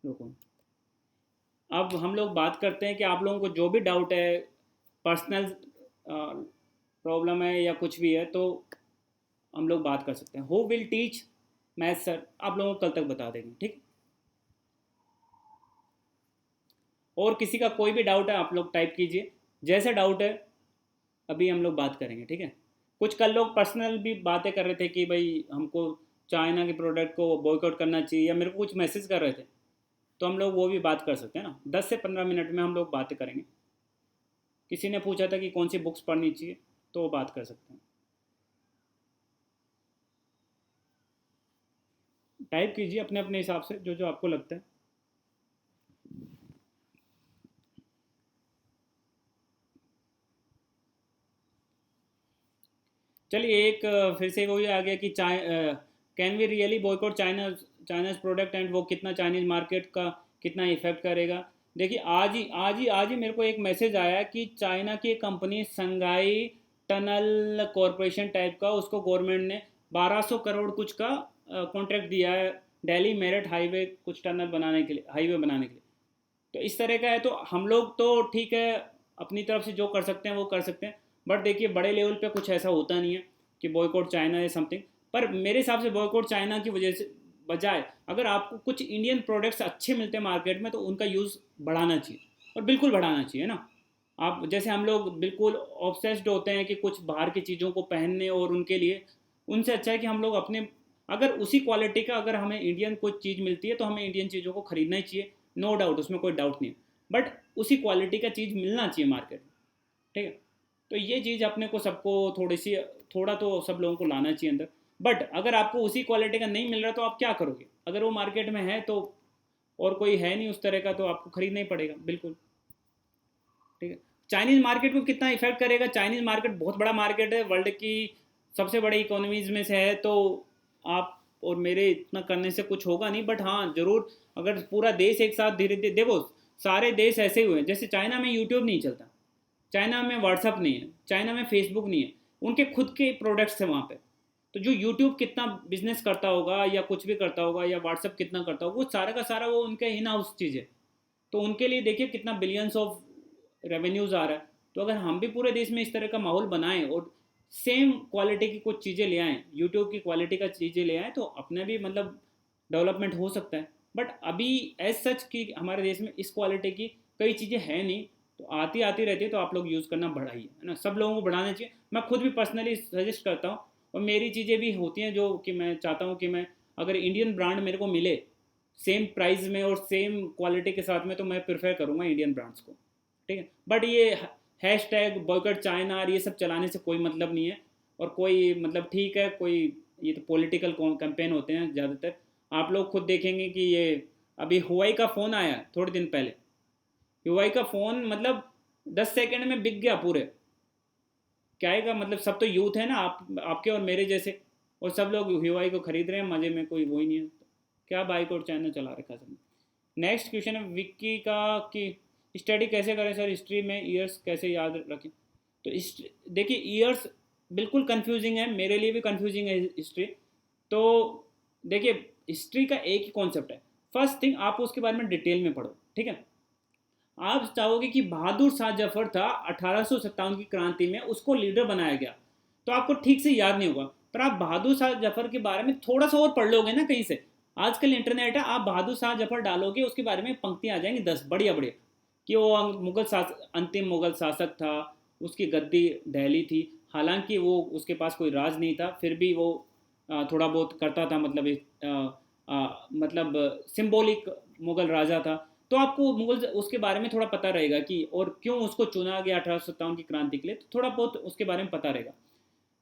रुको, अब हम लोग बात करते हैं कि आप लोगों को जो भी डाउट है, पर्सनल प्रॉब्लम है या कुछ भी है, तो हम लोग बात कर सकते हैं। Who will teach math sir, आप लोगों को कल तक बता देंगे, ठीक। और किसी का कोई भी डाउट है आप लोग टाइप कीजिए, जैसा डाउट है अभी हम लोग बात करेंगे, ठीक है। कुछ कल लोग पर्सनल भी बातें कर रहे थे कि भाई हमको चाइना के प्रोडक्ट को बॉयकॉट करना चाहिए, या मेरे को कुछ मैसेज कर रहे थे, तो हम लोग वो भी बात कर सकते हैं ना। 10 से 15 मिनट में हम लोग बातें करेंगे। किसी ने पूछा था कि कौन सी बुक्स पढ़नी चाहिए, तो वो बात कर सकते हैं। टाइप कीजिए अपने अपने हिसाब से जो जो आपको लगता है। चलिए एक फिर से वही आ गया कि can we really boycott China's product, and वो कितना चाइनीज मार्केट का कितना इफेक्ट करेगा। देखिए आज ही मेरे को एक मैसेज आया कि चाइना की company Sangai tunnel corporation type का, उसको गवर्नमेंट ने 1200 करोड़ कुछ का कॉन्ट्रैक्ट दिया है, दिल्ली मेरठ हाईवे कुछ टनल बनाने के लिए, हाईवे बनाने के लिए। तो इस तरह का है, तो हम लोग तो ठीक है अपनी तरफ से जो कर सकते हैं वो कर सकते हैं, बट देखिए बड़े लेवल पे कुछ ऐसा होता नहीं है कि बॉयकॉट चाइना या समथिंग। पर मेरे हिसाब से बॉयकॉट चाइना की वजह से बजाय, अगर आपको कुछ इंडियन प्रोडक्ट्स अच्छे मिलते हैं मार्केट में, तो उनका यूज़ बढ़ाना चाहिए, और बिल्कुल बढ़ाना चाहिए ना। आप जैसे हम लोग बिल्कुल ऑब्सेस्ड होते हैं कि कुछ बाहर की चीज़ों को पहनने और उनके लिए, उनसे अच्छा है कि हम लोग अपने, अगर उसी क्वालिटी का अगर हमें इंडियन कोई चीज़ मिलती है तो हमें इंडियन चीज़ों को खरीदना ही चाहिए। नो डाउट, उसमें कोई डाउट नहीं है, बट उसी क्वालिटी का चीज़ मिलना चाहिए मार्केट में, ठीक है। तो ये चीज़ अपने को सबको थोड़ी सी, थोड़ा तो सब लोगों को लाना चाहिए अंदर। बट अगर आपको उसी क्वालिटी का नहीं मिल रहा तो आप क्या करोगे, अगर वो मार्केट में है तो, और कोई है नहीं उस तरह का, तो आपको खरीदना ही पड़ेगा बिल्कुल, ठीक है। चाइनीज़ मार्केट को कितना इफेक्ट करेगा, चाइनीज़ मार्केट बहुत बड़ा मार्केट है, वर्ल्ड की सबसे बड़ी इकोनॉमीज़ में से है, तो आप और मेरे इतना करने से कुछ होगा नहीं, बट हाँ ज़रूर, अगर पूरा देश एक साथ धीरे धीरे, देखो सारे देश ऐसे ही हुए हैं, जैसे चाइना में यूट्यूब नहीं चलता, चाइना में व्हाट्सअप नहीं है, चाइना में फेसबुक नहीं है, उनके खुद के प्रोडक्ट्स हैं वहाँ पे। तो जो यूट्यूब कितना बिजनेस करता होगा या कुछ भी करता होगा, या व्हाट्सअप कितना करता होगा, वो सारा का सारा वो उनके इन हाउस चीज़ है। तो उनके लिए देखिए कितना बिलियंस ऑफ रेवेन्यूज़ आ रहा है। तो अगर हम भी पूरे देश में इस तरह का माहौल बनाएं और सेम क्वालिटी की कुछ चीज़ें ले आएँ, यूट्यूब की क्वालिटी का चीज़ें ले आएँ, तो अपने भी मतलब डेवलपमेंट हो सकता है। बट अभी एज सच कि हमारे देश में इस क्वालिटी की कई चीज़ें हैं नहीं, तो आती आती रहती है, तो आप लोग यूज़ करना बढ़ाइए, है ना, सब लोगों को बढ़ाना चाहिए। मैं खुद भी पर्सनली सजेस्ट करता हूँ, और मेरी चीज़ें भी होती हैं जो कि मैं चाहता हूँ कि मैं, अगर इंडियन ब्रांड मेरे को मिले सेम प्राइस में और सेम क्वालिटी के साथ में, तो मैं प्रेफर करूँगा इंडियन ब्रांड्स को, ठीक है। बट ये हैश टैग बॉयकॉट चाइना और ये सब चलाने से कोई मतलब नहीं है, और कोई मतलब, ठीक है, कोई ये तो पॉलिटिकल कैंपेन होते हैं ज़्यादातर। आप लोग खुद देखेंगे कि ये अभी हुआई का फ़ोन आया थोड़े दिन पहले, हुआई का फ़ोन मतलब 10 सेकंड में बिक गया पूरे। क्या है का मतलब, सब तो यूथ है ना, आपके और मेरे जैसे, और सब लोग हुआई को खरीद रहे हैं मज़े में, कोई वो ही नहीं है। क्या बाइक और चाइना चला रखा है सब। नेक्स्ट क्वेश्चन है विक्की का कि स्टडी कैसे करें सर, हिस्ट्री में ईयर्स कैसे याद रखें। तो देखिए ईयर्स बिल्कुल कंफ्यूजिंग है, मेरे लिए भी कंफ्यूजिंग है हिस्ट्री। तो देखिए हिस्ट्री का एक ही कॉन्सेप्ट है, फर्स्ट थिंग आप उसके बारे में डिटेल में पढ़ो, ठीक है। आप चाहोगे कि बहादुर शाह जफर था 1857 की क्रांति में, उसको लीडर बनाया गया, तो आपको ठीक से याद नहीं होगा। पर आप बहादुर शाह जफर के बारे में थोड़ा सा और पढ़ लोगे ना कहीं से, आजकल इंटरनेट है, आप बहादुर शाह जफर डालोगे, उसके बारे में पंक्तियाँ आ जाएंगी 10 बढ़िया बढ़िया, कि वो अंतिम मुगल शासक था, उसकी गद्दी दहली थी, हालांकि वो उसके पास कोई राज नहीं था, फिर भी वो थोड़ा बहुत करता था, मतलब मतलब सिंबॉलिक मुगल राजा था। तो आपको मुगल उसके बारे में थोड़ा पता रहेगा कि, और क्यों उसको चुना गया 1857 की क्रांति के लिए, तो थोड़ा बहुत उसके बारे में पता रहेगा।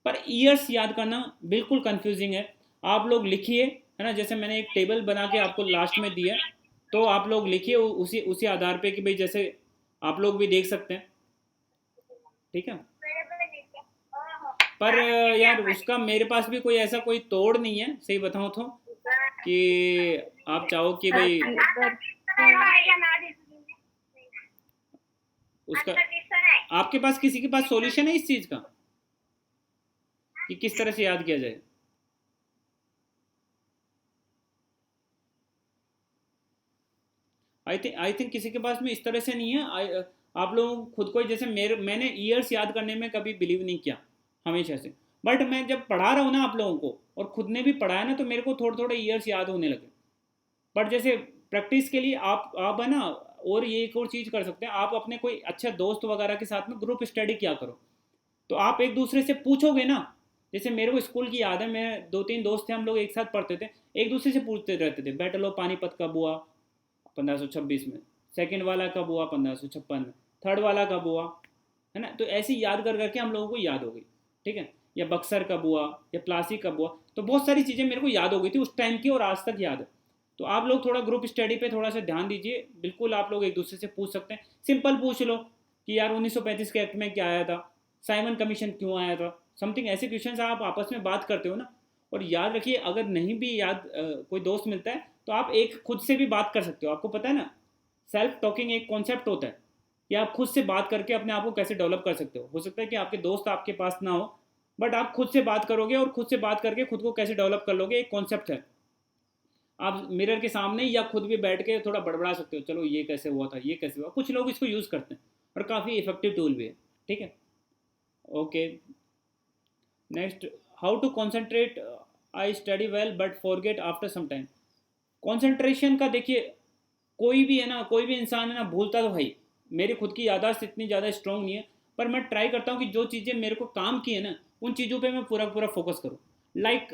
पर ईयर्स याद करना बिल्कुल कंफ्यूजिंग है। आप लोग लिखिए, है ना, जैसे मैंने एक टेबल बना के आपको लास्ट में दिया, तो आप लोग लिखिए उसी उसी आधार पे कि भाई जैसे आप लोग भी देख सकते हैं, ठीक है। पर यार उसका मेरे पास भी कोई ऐसा कोई तोड़ नहीं है, सही बताऊं तो, कि आप चाहो कि भाई उसका, आपके पास किसी के पास सॉल्यूशन है इस चीज़ का कि किस तरह से याद किया जाए। आई थिंक किसी के पास में इस तरह से नहीं है। आप लोग खुद को जैसे मैंने ईयर्स याद करने में कभी बिलीव नहीं किया हमेशा से, बट मैं जब पढ़ा रहा हूँ ना आप लोगों को, और खुद ने भी पढ़ाया ना, तो मेरे को थोड़े थोड़े ईयर्स याद होने लगे। बट जैसे प्रैक्टिस के लिए आप है ना, और ये एक और चीज़ कर सकते हैं, आप अपने कोई अच्छे दोस्त वगैरह के साथ में ग्रुप स्टडी किया करो। तो आप एक दूसरे से पूछोगे ना, जैसे मेरे को स्कूल की याद है, मेरे 2-3 दोस्त थे, हम लोग एक साथ पढ़ते थे, एक दूसरे से पूछते रहते थे, बैटल ऑफ पानीपत कब हुआ, 1526 में, सेकंड वाला कब हुआ, 1556 में, थर्ड वाला कब हुआ, है ना। तो ऐसे याद कर करके हम लोगों को याद हो गई, ठीक है। या बक्सर कब हुआ, या प्लासी कब हुआ, तो बहुत सारी चीज़ें मेरे को याद हो गई थी उस टाइम की, और आज तक याद है। तो आप लोग थोड़ा ग्रुप स्टडी पे थोड़ा सा ध्यान दीजिए, बिल्कुल आप लोग एक दूसरे से पूछ सकते हैं, सिंपल पूछ लो कि यार 1935 के एक्ट में क्या आया था, साइमन कमीशन क्यों आया था, समथिंग ऐसे क्वेश्चंस आप आपस में बात करते हो ना। और याद रखिए, अगर नहीं भी याद कोई दोस्त मिलता है, तो आप एक खुद से भी बात कर सकते हो। आपको पता है ना, सेल्फ टॉकिंग एक कॉन्सेप्ट होता है कि आप खुद से बात करके अपने आप को कैसे डेवलप कर सकते हो सकता है कि आपके दोस्त आपके पास ना हो, बट आप खुद से बात करोगे, और खुद से बात करके खुद को कैसे डेवलप कर लोगे, एक कॉन्सेप्ट है। आप मिरर के सामने या खुद भी बैठ के थोड़ा बड़बड़ा सकते हो, चलो ये कैसे हुआ था, ये कैसे हुआ। कुछ लोग इसको यूज़ करते हैं, और काफ़ी इफेक्टिव टूल भी है, ठीक है। Okay, next, how to concentrate, I study well but forget after some time. Concentration का देखिए, कोई भी है ना, कोई भी इंसान है ना, भूलता तो भाई, मेरी खुद की याददाश्त इतनी ज़्यादा स्ट्रांग नहीं है, पर मैं ट्राई करता हूँ कि जो चीज़ें मेरे को काम की है ना, उन चीज़ों पे मैं पूरा पूरा फोकस करूँ। लाइक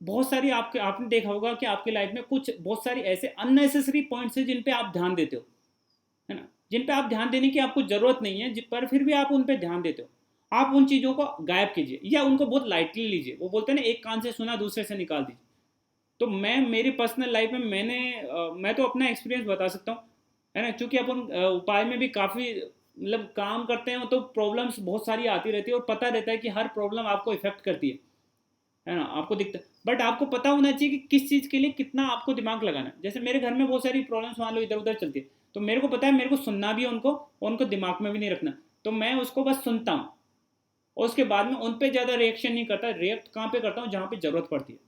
बहुत सारी आपके आपने देखा होगा कि आपकी लाइफ में कुछ बहुत सारी ऐसे अननेसेसरी पॉइंट्स हैं जिन पे आप ध्यान देते हो, है ना, जिन पे आप ध्यान देने की आपको ज़रूरत नहीं है, पर फिर भी आप उन पे ध्यान देते हो। आप उन चीज़ों को गायब कीजिए, या उनको बहुत लाइटली लीजिए। वो बोलते हैं ना, एक कान से सुना दूसरे से निकाल दीजिए। तो मैं मेरी पर्सनल लाइफ में मैं तो अपना एक्सपीरियंस बता सकता हूँ, है ना, क्योंकि अपन उपाय में भी काफ़ी मतलब काम करते हैं, तो प्रॉब्लम्स बहुत सारी आती रहती है, और पता रहता है कि हर प्रॉब्लम आपको इफेक्ट करती है ना, आपको दिखता है। बट आपको पता होना चाहिए कि किस चीज़ के लिए कितना आपको दिमाग लगाना है। जैसे मेरे घर में बहुत सारी प्रॉब्लम्स मान लो इधर उधर चलती है, तो मेरे को पता है मेरे को सुनना भी है उनको, और उनको दिमाग में भी नहीं रखना। तो मैं उसको बस सुनता हूँ, और उसके बाद में उन पर ज़्यादा रिएक्शन नहीं करता। रिएक्ट कहाँ पे करता हूँ, जहाँ पे ज़रूरत पड़ती है।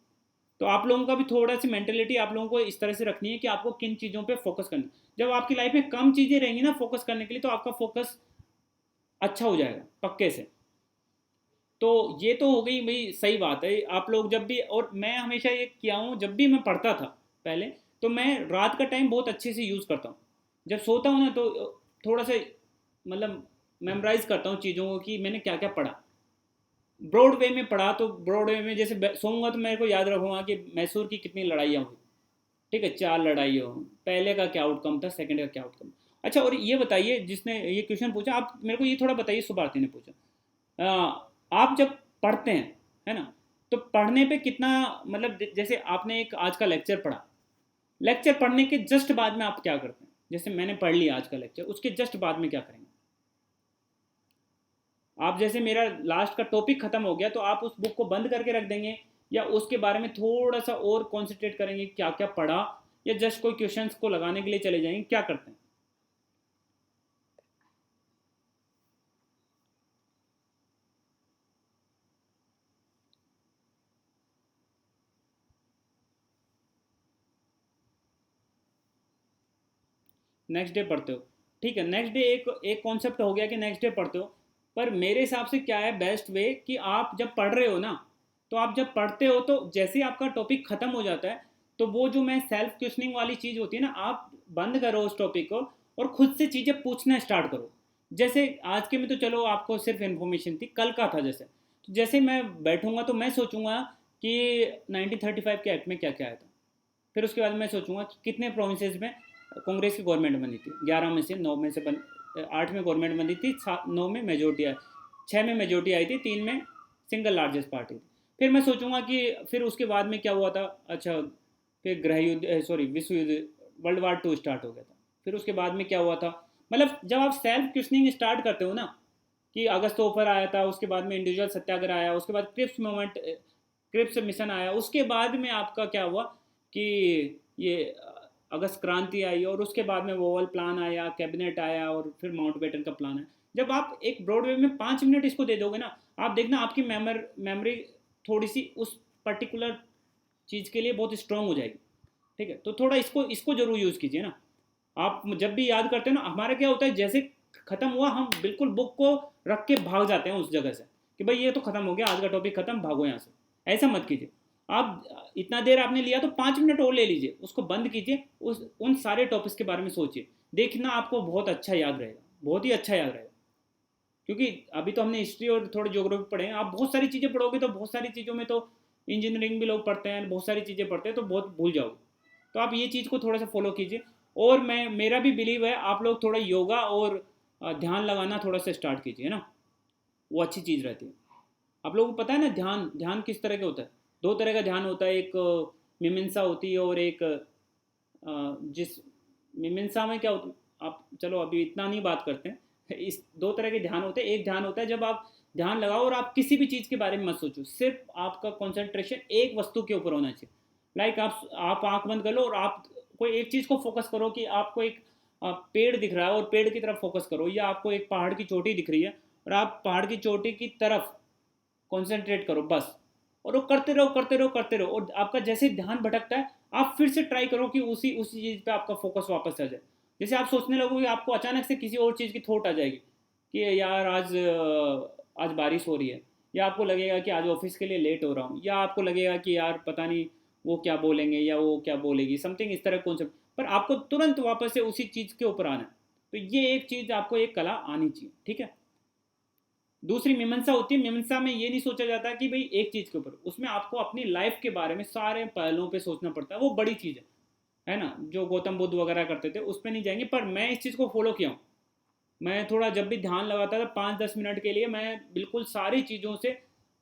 तो आप लोगों का भी थोड़ा सी मेंटेलिटी आप लोगों को इस तरह से रखनी है कि आपको किन चीज़ों पे फोकस करना है। जब आपकी लाइफ में कम चीज़ें रहेंगी ना फोकस करने के लिए, तो आपका फोकस अच्छा हो जाएगा पक्के से। तो ये तो हो गई भाई, सही बात है। आप लोग जब भी, और मैं हमेशा ये किया हूँ, जब भी मैं पढ़ता था पहले, तो मैं रात का टाइम बहुत अच्छे से यूज़ करता हूँ। जब सोता हूँ ना, तो थोड़ा सा मतलब मेमोराइज करता हूँ चीज़ों को कि मैंने क्या क्या पढ़ा। ब्रॉड वे में पढ़ा, तो ब्रॉड वे में जैसे सोऊंगा तो मेरे को याद रखूंगा कि मैसूर की कितनी लड़ाइयाँ हुई, ठीक है, 4 लड़ाइयाँ हुई, पहले का क्या आउटकम था, सेकंड का क्या आउटकम। अच्छा, और ये बताइए, जिसने ये क्वेश्चन पूछा, आप मेरे को ये थोड़ा बताइए, सुभारती ने पूछा, आप जब पढ़ते हैं, है ना, तो पढ़ने पे कितना, मतलब जैसे आपने एक आज का लेक्चर पढ़ा, लेक्चर पढ़ने के जस्ट बाद में आप क्या करते हैं। जैसे मैंने पढ़ लिया आज का लेक्चर, उसके जस्ट बाद में क्या करेंगे आप। जैसे मेरा लास्ट का टॉपिक खत्म हो गया, तो आप उस बुक को बंद करके रख देंगे, या उसके बारे में थोड़ा सा और कॉन्सेंट्रेट करेंगे क्या क्या पढ़ा, या जस्ट कोई क्वेश्चंस को लगाने के लिए चले जाएंगे, क्या करते हैं। नेक्स्ट डे पढ़ते हो, ठीक है, नेक्स्ट डे एक एक कॉन्सेप्ट हो गया कि नेक्स्ट डे पढ़ते हो। पर मेरे हिसाब से क्या है बेस्ट वे, कि आप जब पढ़ रहे हो ना, तो आप जब पढ़ते हो, तो जैसे ही आपका टॉपिक खत्म हो जाता है, तो वो जो मैं सेल्फ क्वेश्चनिंग वाली चीज़ होती है ना, आप बंद करो उस टॉपिक को, और खुद से चीज़ें पूछना स्टार्ट करो। जैसे आज के में तो चलो आपको सिर्फ इन्फॉर्मेशन थी, कल का था जैसे, तो जैसे मैं बैठूंगा तो मैं सोचूंगा कि 1935 के एक्ट में क्या क्या आया था। फिर उसके बाद मैं सोचूंगा कि कितने प्रोविंसेस में कांग्रेस की गवर्नमेंट बनी थी, 11 में से 9 में से 8 में गवर्नमेंट बनी थी, 9 में मेजोरिटी आई, 6 में मेजोरिटी आई थी, 3 में सिंगल लार्जेस्ट पार्टी थी। फिर मैं सोचूंगा कि फिर उसके बाद में क्या हुआ था। अच्छा, फिर गृह युद्ध, सॉरी, विश्व युद्ध, वर्ल्ड वार 2 स्टार्ट हो गया था। फिर उसके बाद में क्या हुआ था। मतलब जब आप सेल्फ क्वेश्चनिंग स्टार्ट करते हो ना, कि अगस्त ऑफर आया था, उसके बाद में इंडिविजुअल सत्याग्रह आया, उसके बाद क्रिप्स मूवमेंट, क्रिप्स मिशन आया, उसके बाद में आपका क्या हुआ कि ये अगस्त क्रांति आई, और उसके बाद में वोवल प्लान आया, कैबिनेट आया, और फिर माउंटबेटन का प्लान आया। जब आप एक ब्रॉड वे में 5 मिनट इसको दे दोगे ना, आप देखना आपकी मेमोरी थोड़ी सी उस पर्टिकुलर चीज़ के लिए बहुत स्ट्रांग हो जाएगी, ठीक है। तो थोड़ा इसको इसको जरूर यूज़ कीजिए ना। आप जब भी याद करते हो ना, हमारा क्या होता है, जैसे खत्म हुआ हम बिल्कुल बुक को रख के भाग जाते हैं उस जगह से कि भाई ये तो खत्म हो गया, आज का टॉपिक खत्म, भागो यहाँ से। ऐसा मत कीजिए। आप इतना देर आपने लिया तो 5 मिनट और ले लीजिए, उसको बंद कीजिए, उस उन सारे टॉपिक्स के बारे में सोचिए, देखना आपको बहुत अच्छा याद रहेगा, बहुत ही अच्छा याद रहेगा। क्योंकि अभी तो हमने हिस्ट्री और थोड़े ज्योग्राफी पढ़े हैं, आप बहुत सारी चीज़ें पढ़ोगे तो बहुत सारी चीज़ों में तो इंजीनियरिंग भी लोग पढ़ते हैं, बहुत सारी चीज़ें पढ़ते हैं तो बहुत भूल जाओगे। तो आप ये चीज़ को थोड़ा सा फॉलो कीजिए। और मैं मेरा भी बिलीव है, आप लोग थोड़ा योगा और ध्यान लगाना थोड़ा सा स्टार्ट कीजिए ना, वो अच्छी चीज़ रहती है। आप लोगों को पता है ना, ध्यान ध्यान किस तरह का होता है? दो तरह का ध्यान होता है, एक मीमांसा होती है और एक जिस मीमांसा में क्या होता है, आप चलो अभी इतना नहीं बात करते हैं। इस दो तरह के ध्यान होते हैं। एक ध्यान होता है जब आप ध्यान लगाओ और आप किसी भी चीज़ के बारे में मत सोचो, सिर्फ आपका कंसंट्रेशन एक वस्तु के ऊपर होना चाहिए। लाइक आप आंख बंद कर लो और आप कोई एक चीज़ को फोकस करो, कि आपको एक पेड़ दिख रहा है और पेड़ की तरफ फोकस करो, या आपको एक पहाड़ की चोटी दिख रही है और आप पहाड़ की चोटी की तरफ कॉन्सेंट्रेट करो बस। और वो करते रहो करते रहो करते रहो, और आपका जैसे ध्यान भटकता है आप फिर से ट्राई करो कि उसी उसी चीज़ पे आपका फोकस वापस आ जाए। जैसे आप सोचने लगोगे, आपको अचानक से किसी और चीज़ की थॉट आ जाएगी कि यार आज बारिश हो रही है, या आपको लगेगा कि आज ऑफिस के लिए लेट हो रहा हूँ, या आपको लगेगा कि यार पता नहीं वो क्या बोलेंगे या वो क्या बोलेगी, समथिंग इस तरह कॉन्सेप्ट, पर आपको तुरंत वापस से उसी चीज़ के ऊपर आना है। तो ये एक चीज़ आपको, एक कला आनी चाहिए, ठीक है। दूसरी मीमांसा होती है। मीमांसा में ये नहीं सोचा जाता कि भाई एक चीज़ के ऊपर, उसमें आपको अपनी लाइफ के बारे में सारे पहलुओं पे सोचना पड़ता है, वो बड़ी चीज़ है ना, जो गौतम बुद्ध वगैरह करते थे उस पर नहीं जाएंगे, पर मैं इस चीज़ को फॉलो किया हूँ। मैं थोड़ा जब भी ध्यान लगाता था 5-10 मिनट के लिए, मैं बिल्कुल सारी चीज़ों से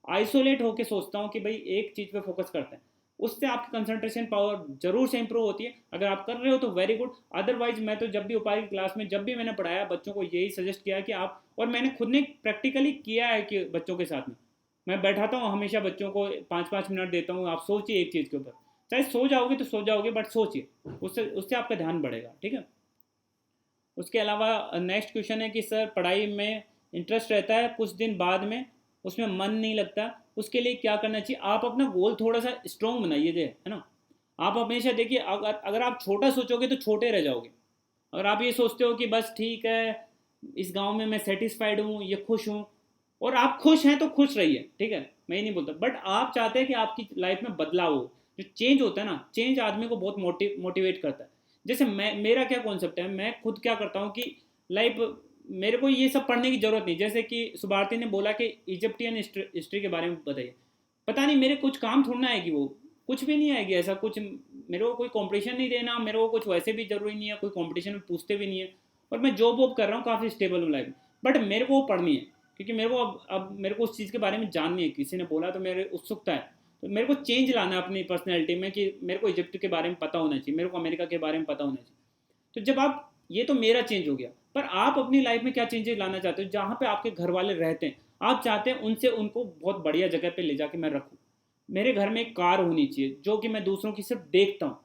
आइसोलेट होकर सोचता हूँ कि भाई एक चीज़ पे फोकस करते हैं। उससे आपकी कंसंट्रेशन पावर जरूर से इंप्रूव होती है। अगर आप कर रहे हो तो वेरी गुड, अदरवाइज मैं तो जब भी उपाय की क्लास में जब भी मैंने पढ़ाया बच्चों को यही सजेस्ट किया कि आप, और मैंने खुद ने प्रैक्टिकली किया है कि बच्चों के साथ में मैं बैठाता हूँ हमेशा, बच्चों को 5-5 मिनट देता हूँ, आप सोचिए एक चीज़ के ऊपर, चाहे सो जाओगे तो सो जाओगे, बट सोचिए, उससे उससे आपका ध्यान बढ़ेगा, ठीक है। उसके अलावा नेक्स्ट क्वेश्चन है कि सर पढ़ाई में इंटरेस्ट रहता है, कुछ दिन बाद में उसमें मन नहीं लगता, उसके लिए क्या करना चाहिए? आप अपना गोल थोड़ा सा स्ट्रॉन्ग बनाइए, है ना। आप हमेशा देखिए, अगर अगर आप छोटा सोचोगे तो छोटे रह जाओगे। अगर आप ये सोचते हो कि बस ठीक है, इस गांव में मैं सेटिस्फाइड हूँ, ये खुश हूँ, और आप खुश हैं तो खुश रहिए, ठीक है, मैं ये नहीं बोलता, बट आप चाहते हैं कि आपकी लाइफ में बदलाव हो, जो चेंज होता है ना, चेंज आदमी को बहुत मोटिवेट करता है। जैसे मैं, मेरा क्या कॉन्सेप्ट है, मैं खुद क्या करता हूँ कि लाइफ, मेरे को ये सब पढ़ने की जरूरत नहीं। जैसे कि सुभारती ने बोला कि इजिप्टियन हिस्ट्री के बारे में बताइए, पता नहीं मेरे कुछ काम थोड़ा ना आएगी, वो कुछ भी नहीं आएगी ऐसा कुछ। मेरे को कोई कंपटीशन नहीं देना, मेरे को कुछ वैसे भी जरूरी नहीं है, कोई कंपटीशन में पूछते भी नहीं है, और मैं जॉब वॉब कर रहा हूँ, काफ़ी स्टेबल हूँ लाइफ में, बट मेरे को वो पढ़नी है, क्योंकि मेरे को अब मेरे को उस चीज़ के बारे में जाननी है, किसी ने बोला तो मेरे उत्सुकता है। तो मेरे को चेंज लाना है अपनी पर्सनैलिटी में, कि मेरे को इजिप्ट के बारे में पता होना चाहिए, मेरे को अमेरिका के बारे में पता होना चाहिए। तो जब आप, ये तो मेरा चेंज हो गया, पर आप अपनी लाइफ में क्या चेंजेस लाना चाहते हो? जहाँ पे आपके घर वाले रहते हैं, आप चाहते हैं उनसे उनको बहुत बढ़िया जगह पे ले जाके मैं रखूँ, मेरे घर में एक कार होनी चाहिए जो कि मैं दूसरों की सिर्फ देखता हूँ।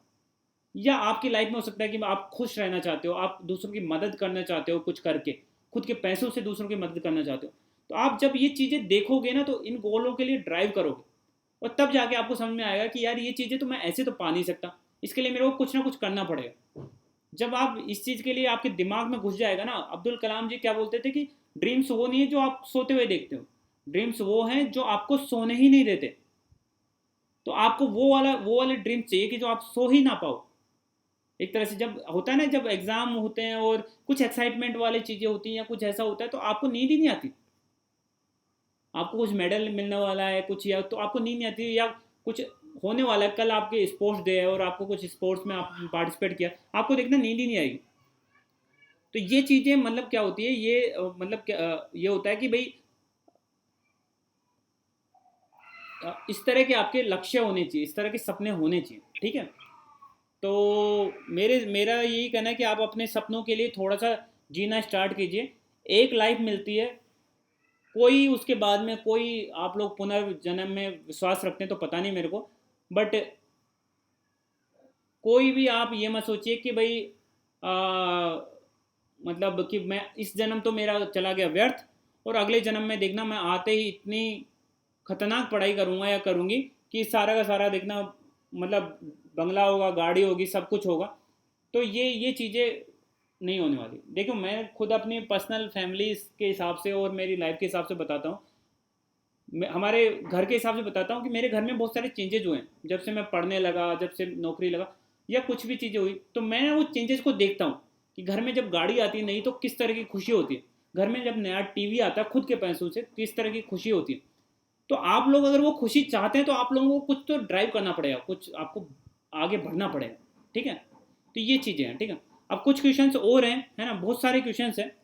या आपकी लाइफ में हो सकता है कि आप खुश रहना चाहते हो, आप दूसरों की मदद करना चाहते हो, कुछ करके खुद के पैसों से दूसरों की मदद करना चाहते हो। तो आप जब ये चीज़ें देखोगे ना, तो इन गोलों के लिए ड्राइव करोगे, और तब जाके आपको समझ में आएगा कि यार ये चीज़ें तो मैं ऐसे तो पा नहीं सकता, इसके लिए मेरे को कुछ ना कुछ करना पड़ेगा। जब आप इस चीज़ के लिए आपके दिमाग में घुस जाएगा ना, अब्दुल कलाम जी क्या बोलते थे कि ड्रीम्स वो नहीं है जो आप सोते हुए देखते हो, ड्रीम्स वो हैं जो आपको सोने ही नहीं देते। तो आपको वो वाले ड्रीम चाहिए कि जो आप सो ही ना पाओ। एक तरह से जब होता है ना, जब एग्जाम होते हैं और कुछ एक्साइटमेंट वाली चीज़ें होती हैं या कुछ ऐसा होता है, तो आपको नींद ही नहीं आती, आपको कुछ मेडल मिलने वाला है कुछ, या तो आपको नींद नहीं आती, या कुछ होने वाला है, कल आपके स्पोर्ट्स डे है और आपको कुछ स्पोर्ट्स में आप पार्टिसिपेट किया, आपको देखना नींद ही नहीं आएगी। तो ये चीज़ें मतलब क्या होती है, ये मतलब क्या, ये होता है कि भाई इस तरह के आपके लक्ष्य होने चाहिए, इस तरह के सपने होने चाहिए, ठीक है। तो मेरा यही कहना है कि आप अपने सपनों के लिए थोड़ा सा जीना स्टार्ट कीजिए। एक लाइफ मिलती है, कोई उसके बाद में कोई, आप लोग पुनर्जन्म में विश्वास रखते हैं तो पता नहीं मेरे को, बट कोई भी आप ये मत सोचिए कि भाई आ, मतलब कि मैं इस जन्म तो मेरा चला गया व्यर्थ, और अगले जन्म में देखना मैं आते ही इतनी खतरनाक पढ़ाई करूँगा या करूँगी कि सारा का सारा देखना, मतलब बंगला होगा, गाड़ी होगी, सब कुछ होगा। तो ये चीज़ें नहीं होने वाली। देखो मैं खुद अपनी पर्सनल फैमिली के हिसाब से और मेरी लाइफ के हिसाब से बताता हूँ। मैं हमारे घर के हिसाब से बताता हूँ कि मेरे घर में बहुत सारे चेंजेज हुए हैं जब से मैं पढ़ने लगा, जब से नौकरी लगा, या कुछ भी चीज़ें हुई तो मैं वो चेंजेस को देखता हूँ कि घर में जब गाड़ी आती है नहीं तो किस तरह की खुशी होती है, घर में जब नया टीवी आता है खुद के पैसों से किस तरह की खुशी होती है। तो आप लोग अगर वो खुशी चाहते हैं तो आप लोगों को कुछ तो ड्राइव करना पड़ेगा, कुछ आपको आगे बढ़ना पड़ेगा। ठीक है, तो ये चीज़ें हैं। ठीक है, अब कुछ क्वेश्चंस और हैं, है ना, बहुत सारे क्वेश्चंस हैं।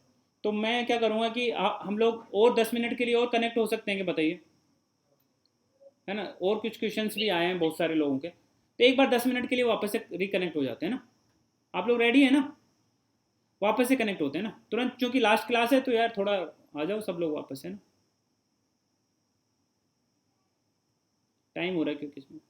तो मैं क्या करूँगा कि हम लोग और 10 मिनट के लिए और कनेक्ट हो सकते हैं कि बताइए, है ना, और कुछ क्वेश्चंस भी आए हैं बहुत सारे लोगों के, तो एक बार 10 मिनट के लिए वापस से रिकनेक्ट हो जाते हैं ना। आप लोग रेडी है ना, वापस से कनेक्ट होते हैं ना तुरंत, क्योंकि लास्ट क्लास है तो यार थोड़ा आ जाओ सब लोग वापस, है ना, टाइम हो रहा है क्योंकि इसमें।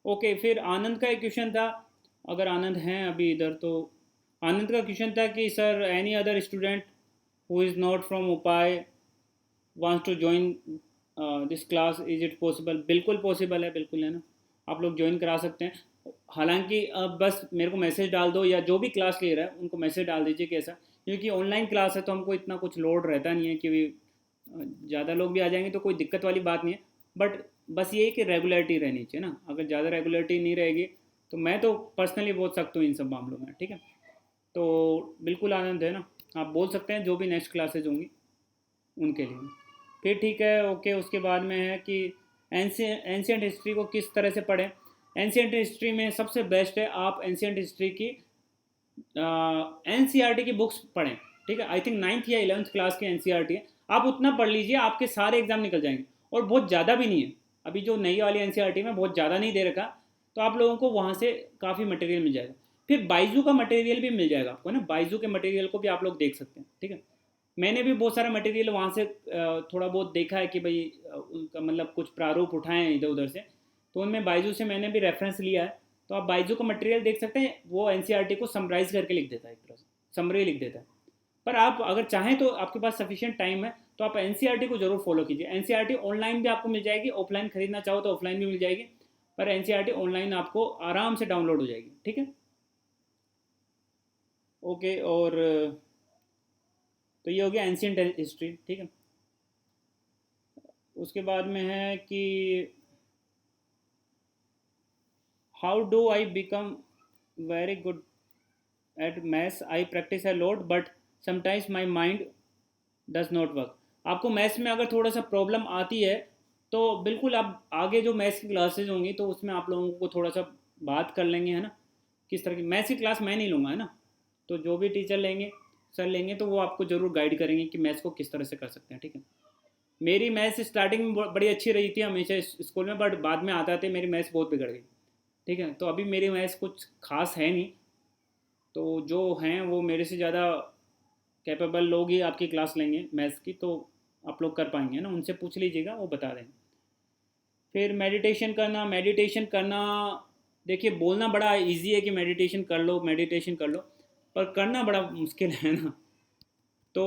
ओके, फिर आनंद का एक क्वेश्चन था, अगर आनंद हैं अभी इधर तो। आनंद का क्वेश्चन था कि sir any other student who is not from उपाय wants to join this class, is it possible? बिल्कुल पॉसिबल है, बिल्कुल, है ना, आप लोग ज्वाइन करा सकते हैं। हालांकि अब बस मेरे को मैसेज डाल दो, या जो भी क्लास ले रहा है उनको मैसेज डाल दीजिए कैसा, क्योंकि ऑनलाइन क्लास है तो हमको इतना कुछ लोड रहता नहीं है कि ज़्यादा लोग भी आ जाएंगे तो कोई दिक्कत वाली बात नहीं है। बट बस ये है कि रेगुलरिटी रहनी चाहिए ना, अगर ज़्यादा रेगुलरिटी नहीं रहेगी तो मैं तो पर्सनली बोल सकता हूँ इन सब मामलों में। ठीक है, तो बिल्कुल आनंद, है ना, आप बोल सकते हैं जो भी नेक्स्ट क्लासेज होंगी उनके लिए। फिर ठीक है, ओके, उसके बाद में है कि एंशियंट हिस्ट्री को किस तरह से पढ़ें। एंशियंट हिस्ट्री में सबसे बेस्ट है आप एंशियंट हिस्ट्री की एन सी आर टी की बुक्स पढ़ें। ठीक है, आई थिंक 9th या 11th क्लास की एन सी आर टी है, आप उतना पढ़ लीजिए, आपके सारे एग्जाम निकल जाएंगे। और बहुत ज़्यादा भी नहीं है, अभी जो नई वाली एन सी आर टी में बहुत ज़्यादा नहीं दे रखा, तो आप लोगों को वहाँ से काफ़ी मटेरियल मिल जाएगा। फिर बाइजू का मटेरियल भी मिल जाएगा आपको ना, बाइजू के मटेरियल को भी आप लोग देख सकते हैं। ठीक है, मैंने भी बहुत सारा मटेरियल वहाँ से थोड़ा बहुत देखा है कि भाई उनका मतलब कुछ प्रारूप उठाए हैं इधर उधर से, तो उनमें बाइजू से मैंने भी रेफरेंस लिया है। तो आप बाइजू का मटेरियल देख सकते हैं, वो एनसीईआरटी को समराइज करके लिख देता है, एक तरह से समरी लिख देता है। पर आप अगर चाहें तो आपके पास सफिशिएंट टाइम है तो आप एनसीईआरटी को जरूर फॉलो कीजिए। एनसीईआरटी ऑनलाइन भी आपको मिल जाएगी, ऑफलाइन खरीदना चाहो तो ऑफलाइन भी मिल जाएगी, पर एनसीईआरटी ऑनलाइन आपको आराम से डाउनलोड हो जाएगी। ठीक है, ओके, और तो ये हो गया एंशियंट हिस्ट्री। ठीक है, उसके बाद में है कि how do I become very good at maths, I practice a lot but sometimes my mind does not work. आपको मैथ्स में अगर थोड़ा सा प्रॉब्लम आती है तो बिल्कुल आप आगे जो मैथ्स की क्लासेज होंगी तो उसमें आप लोगों को थोड़ा सा बात कर लेंगे, है ना, किस तरह की मैथ्स की क्लास मैं नहीं लूँगा, है ना, तो जो भी टीचर लेंगे, सर लेंगे, तो वो आपको ज़रूर गाइड करेंगे कि मैथ्स को किस तरह से कर सकते हैं। ठीक है, मेरी मैथ्स स्टार्टिंग में बड़ी अच्छी रही थी हमेशा स्कूल में, बट बाद में आते आते मेरी मैथ्स बहुत बिगड़ गई। ठीक है, तो अभी मेरी मैथ्स कुछ खास है नहीं, तो जो हैं वो मेरे से ज़्यादा कैपेबल लोग ही आपकी क्लास लेंगे मैथ्स की, तो आप लोग कर पाएंगे ना, उनसे पूछ लीजिएगा वो बता देंगे। फिर मेडिटेशन करना, मेडिटेशन करना, देखिए बोलना बड़ा इजी है कि मेडिटेशन कर लो, मेडिटेशन कर लो, पर करना बड़ा मुश्किल है ना। तो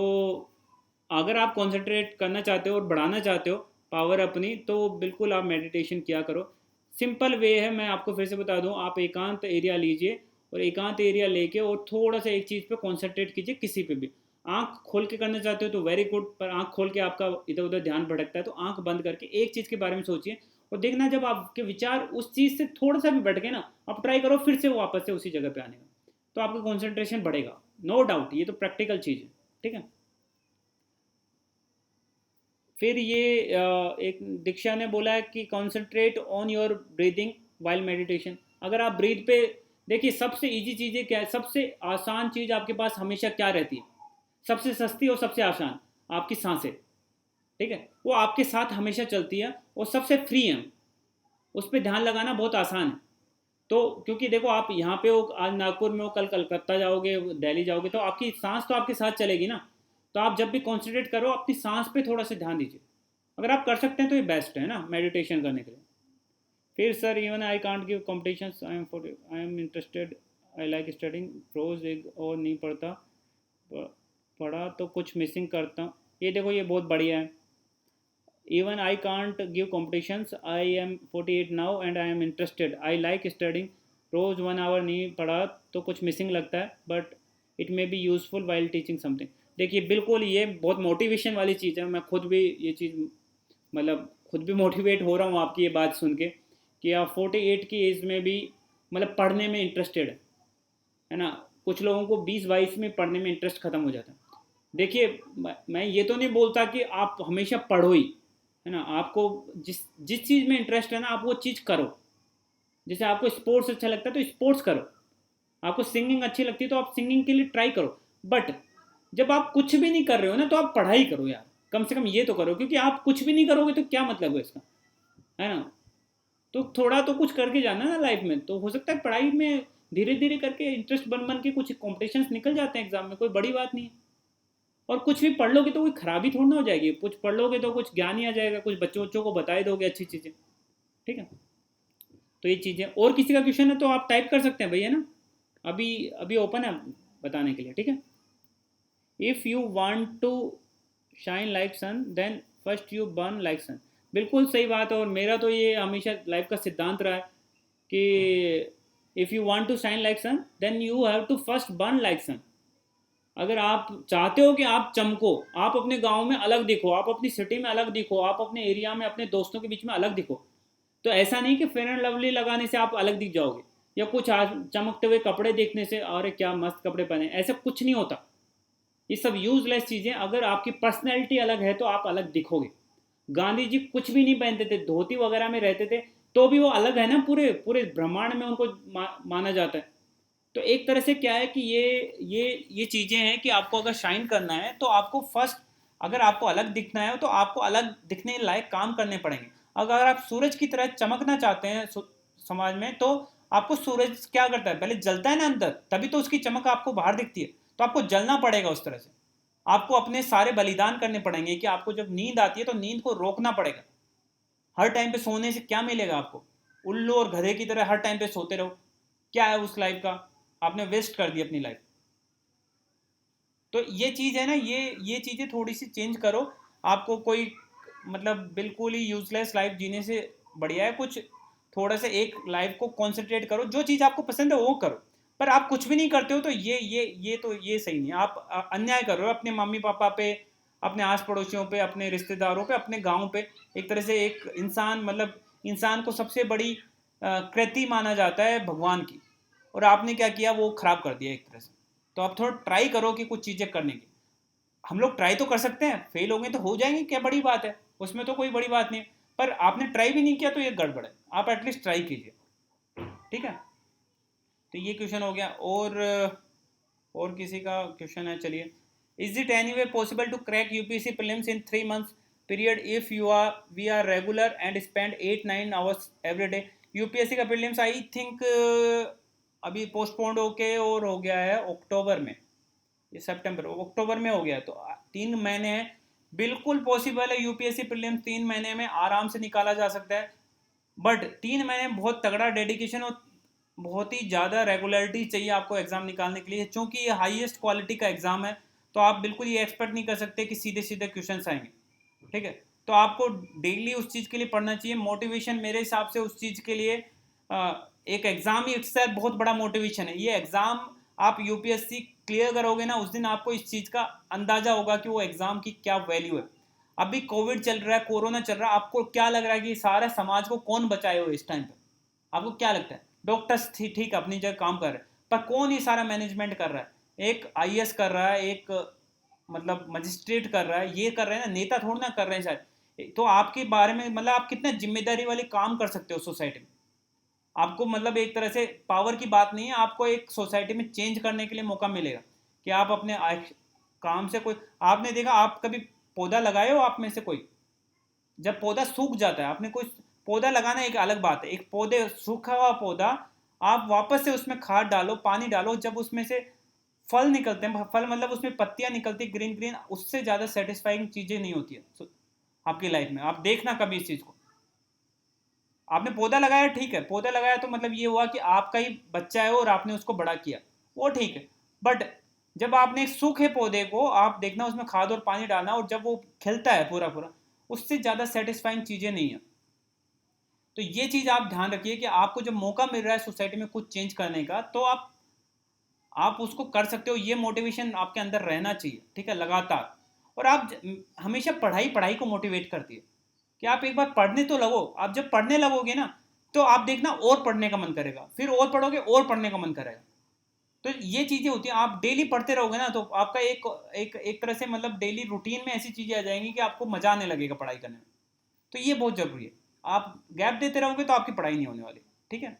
अगर आप कंसंट्रेट करना चाहते हो और बढ़ाना चाहते हो पावर अपनी, तो बिल्कुल आप मेडिटेशन किया करो। सिंपल वे है, मैं आपको फिर से बता दूं, आप एकांत एरिया लीजिए और एकांत एरिया लेके और थोड़ा सा एक चीज़ पे कंसंट्रेट कीजिए, किसी पे भी। आंख खोल के करना चाहते हो तो वेरी गुड, पर आंख खोल के आपका इधर उधर ध्यान भटकता है तो आंख बंद करके एक चीज़ के बारे में सोचिए, और देखना जब आपके विचार उस चीज़ से थोड़ा सा भी भटके ना, आप ट्राई करो फिर से वो वापस से उसी जगह पे आने का, तो आपका कॉन्सेंट्रेशन बढ़ेगा, नो डाउट, ये तो प्रैक्टिकल चीज़ है। ठीक है, फिर ये एक दीक्षा ने बोला है कि concentrate on your breathing while meditation. अगर आप ब्रीथ पे, देखिए सबसे इजी चीज़ें क्या है, सबसे आसान चीज़ आपके पास हमेशा क्या रहती है, सबसे सस्ती और सबसे आसान, आपकी सांसें। ठीक है, वो आपके साथ हमेशा चलती है और सबसे फ्री है, उस पर ध्यान लगाना बहुत आसान है। तो क्योंकि देखो आप यहाँ पे हो, आज नागपुर में हो, कल कलकत्ता जाओगे, दिल्ली जाओगे, तो आपकी सांस तो आपके साथ चलेगी ना। तो आप जब भी कॉन्सेंट्रेट करो अपनी सांस पे थोड़ा सा ध्यान दीजिए। अगर आप कर सकते हैं तो ये बेस्ट है ना मेडिटेशन करने के लिए। फिर sir even I can't give competition, I am interested, I like studying prose एक और नहीं पढ़ता, पढ़ा तो कुछ मिसिंग करता हूँ। ये देखो ये बहुत बढ़िया है। Even I can't give competitions, I am 48 now and I am interested, I like studying, रोज़ 1 आवर नहीं पढ़ा तो कुछ मिसिंग लगता है, but it may be useful while teaching something. देखिए बिल्कुल ये बहुत मोटिवेशन वाली चीज़ है। मैं खुद भी ये चीज़ मतलब खुद भी मोटिवेट हो रहा हूँ आपकी ये बात सुन के, कि आप 48 की एज में भी मतलब पढ़ने में इंटरेस्टेड है ना। कुछ लोगों को 20-22 में पढ़ने में इंटरेस्ट खत्म हो जाता है। देखिए मैं ये तो नहीं बोलता कि आप हमेशा पढ़ो ही, है ना। आपको जिस जिस चीज़ में इंटरेस्ट है ना आप वो चीज़ करो। जैसे आपको स्पोर्ट्स अच्छा लगता है तो स्पोर्ट्स करो, आपको सिंगिंग अच्छी लगती है तो आप सिंगिंग के लिए ट्राई करो। बट जब आप कुछ भी नहीं कर रहे हो ना तो आप पढ़ाई करो यार, कम से कम ये तो करो, क्योंकि आप कुछ भी नहीं करोगे तो क्या मतलब है इसका, है ना। तो थोड़ा तो कुछ करके जाना ना लाइफ में। तो हो सकता है पढ़ाई में धीरे धीरे करके इंटरेस्ट बन बन के कुछ कॉम्पिटिशन्स निकल जाते हैं एग्जाम में, कोई बड़ी बात नहीं है। और कुछ भी पढ़ लोगे तो कोई खराबी थोड़ी ना हो जाएगी, कुछ पढ़ लोगे तो कुछ ज्ञान ही आ जाएगा, कुछ बच्चों बच्चों को बताए दोगे अच्छी चीज़ें। ठीक है। तो ये चीज़ें, और किसी का क्वेश्चन है तो आप टाइप कर सकते हैं भैया ना, अभी अभी ओपन है बताने के लिए। ठीक है। If you want to shine like sun then first you burn like sun. बिल्कुल सही बात है, और मेरा तो ये हमेशा लाइफ का सिद्धांत रहा है कि if you want to shine like sun then you have to first burn like sun. अगर आप चाहते हो कि आप चमको, आप अपने गांव में अलग दिखो, आप अपनी सिटी में अलग दिखो, आप अपने एरिया में अपने दोस्तों के बीच में अलग दिखो, तो ऐसा नहीं कि फेयर एंड लवली लगाने से आप अलग दिख जाओगे, या कुछ चमकते हुए कपड़े देखने से अरे क्या मस्त कपड़े पहने, ऐसा कुछ नहीं होता। ये सब यूजलेस चीज़ें। अगर आपकी पर्सनैलिटी अलग है तो आप अलग दिखोगे। गांधी जी कुछ भी नहीं पहनते थे, धोती वगैरह में रहते थे, तो भी वो अलग है ना, पूरे पूरे ब्रह्मांड में उनको माना जाता है। तो एक तरह से क्या है कि ये चीज़ें हैं कि आपको अगर शाइन करना है तो आपको फर्स्ट, अगर आपको अलग दिखना है तो आपको अलग दिखने लायक काम करने पड़ेंगे। अगर आप सूरज की तरह चमकना चाहते हैं समाज में, तो आपको सूरज क्या करता है, पहले जलता है ना अंदर, तभी तो उसकी चमक आपको बाहर दिखती है। तो आपको जलना पड़ेगा उस तरह से, आपको अपने सारे बलिदान करने पड़ेंगे। कि आपको जब नींद आती है तो नींद को रोकना पड़ेगा। हर टाइम पे सोने से क्या मिलेगा आपको, उल्लू और गधे की तरह हर टाइम पे सोते रहो, क्या है उस लाइफ का, आपने वेस्ट कर दी अपनी लाइफ। तो ये चीज़ है ना, ये चीज़ें थोड़ी सी चेंज करो। आपको कोई मतलब बिल्कुल ही यूजलेस लाइफ जीने से बढ़िया है कुछ थोड़ा सा एक लाइफ को कॉन्सेंट्रेट करो, जो चीज़ आपको पसंद है वो करो। पर आप कुछ भी नहीं करते हो तो ये सही नहीं है। आप अन्याय कर रहे हो अपने मम्मी पापा पे, अपने आस पड़ोसियों पे, अपने रिश्तेदारों पे, अपने गांव पे। एक तरह से एक इंसान मतलब इंसान को सबसे बड़ी कृति माना जाता है भगवान की, और आपने क्या किया, वो खराब कर दिया एक तरह से। तो आप थोड़ा ट्राई करो कि कुछ चीज़ें करने की। हम लोग ट्राई तो कर सकते हैं, फेल हो गए तो हो जाएंगे, क्या बड़ी बात है, उसमें तो कोई बड़ी बात नहीं है। पर आपने ट्राई भी नहीं किया तो ये गड़बड़ है, आप एटलीस्ट ट्राई कीजिए। ठीक है। तो ये क्वेश्चन हो गया। और किसी का क्वेश्चन है, चलिए। Is it any way possible to crack UPSC prelims in 3 months period if you are we are regular and spend 8-9 hours every day. UPSC का प्रीलिम्स आई थिंक अभी पोस्टपोन्ड होके और हो गया है अक्टूबर में, ये सितंबर अक्टूबर में हो गया, तो 3 महीने हैं। बिल्कुल पॉसिबल है यूपीएससी प्रीलिम्स 3 महीने में आराम से निकाला जा सकता है। बट 3 महीने में बहुत तगड़ा डेडिकेशन और बहुत ही ज़्यादा रेगुलरिटी चाहिए आपको एग्ज़ाम निकालने के लिए, क्योंकि ये हाईएस्ट क्वालिटी का एग्ज़ाम है। तो आप बिल्कुल ये एक्सपेक्ट नहीं कर सकते कि सीधे सीधे क्वेश्चन आएंगे। ठीक है। तो आपको डेली उस चीज़ के लिए पढ़ना चाहिए। मोटिवेशन मेरे हिसाब से उस चीज़ के लिए एक एग्ज़ाम ही इट्सेल्फ बहुत बड़ा मोटिवेशन है। ये एग्ज़ाम आप यूपीएससी क्लियर करोगे ना, उस दिन आपको इस चीज़ का अंदाज़ा होगा कि वो एग्ज़ाम की क्या वैल्यू है। अभी कोविड चल रहा है, कोरोना चल रहा है, आपको क्या लग रहा है कि सारा समाज को कौन बचाए हुए इस टाइम पे? आपको क्या लगता है? डॉक्टर्स ठीक अपनी जगह काम कर रहे हैं, पर कौन ये सारा मैनेजमेंट कर रहा है? एक आईएएस कर रहा है, एक मतलब मजिस्ट्रेट कर रहा है, ये कर रहे हैं ना, नेता थोड़ा ना कर रहे हैं शायद। तो आपके बारे में मतलब आप कितना जिम्मेदारी वाले काम कर सकते हो सोसाइटी में। आपको मतलब एक तरह से पावर की बात नहीं है, आपको एक सोसाइटी में चेंज करने के लिए मौका मिलेगा कि आप अपने काम से कोई, आपने देखा आप कभी पौधा लगाए हो आप में से कोई? जब पौधा सूख जाता है, आपने कोई पौधा लगाना एक अलग बात है, एक पौधे सूखा हुआ पौधा आप वापस से उसमें खाद डालो, पानी डालो, जब उसमें से फल निकलते हैं, फल मतलब उसमें पत्तियां निकलती ग्रीन ग्रीन, उससे ज़्यादा सेटिस्फाइंग चीज़ें नहीं होती है आपकी लाइफ में। आप देखना कभी इस चीज़ को। आपने पौधा लगाया, ठीक है, पौधा लगाया तो मतलब ये हुआ कि आपका ही बच्चा है और आपने उसको बड़ा किया, वो ठीक है। बट जब आपने एक सूखे पौधे को, आप देखना उसमें खाद और पानी डालना, और जब वो खिलता है पूरा पूरा, उससे ज़्यादा सेटिस्फाइंग चीज़ें नहीं है। तो ये चीज़ आप ध्यान रखिए कि आपको जब मौका मिल रहा है सोसाइटी में कुछ चेंज करने का, तो आप उसको कर सकते हो। ये मोटिवेशन आपके अंदर रहना चाहिए, ठीक है, लगातार। और आप हमेशा पढ़ाई पढ़ाई को मोटिवेट करती है कि आप एक बार पढ़ने तो लगो। आप जब पढ़ने लगोगे ना, तो आप देखना और पढ़ने का मन करेगा, फिर और पढ़ोगे और पढ़ने का मन करेगा। तो ये चीज़ें होती हैं, आप डेली पढ़ते रहोगे ना, तो आपका एक एक एक तरह से मतलब डेली रूटीन में ऐसी चीज़ें आ जाएंगी कि आपको मजा आने लगेगा पढ़ाई करने में। तो ये बहुत ज़रूरी है। आप गैप देते रहोगे तो आपकी पढ़ाई नहीं होने वाली, ठीक है।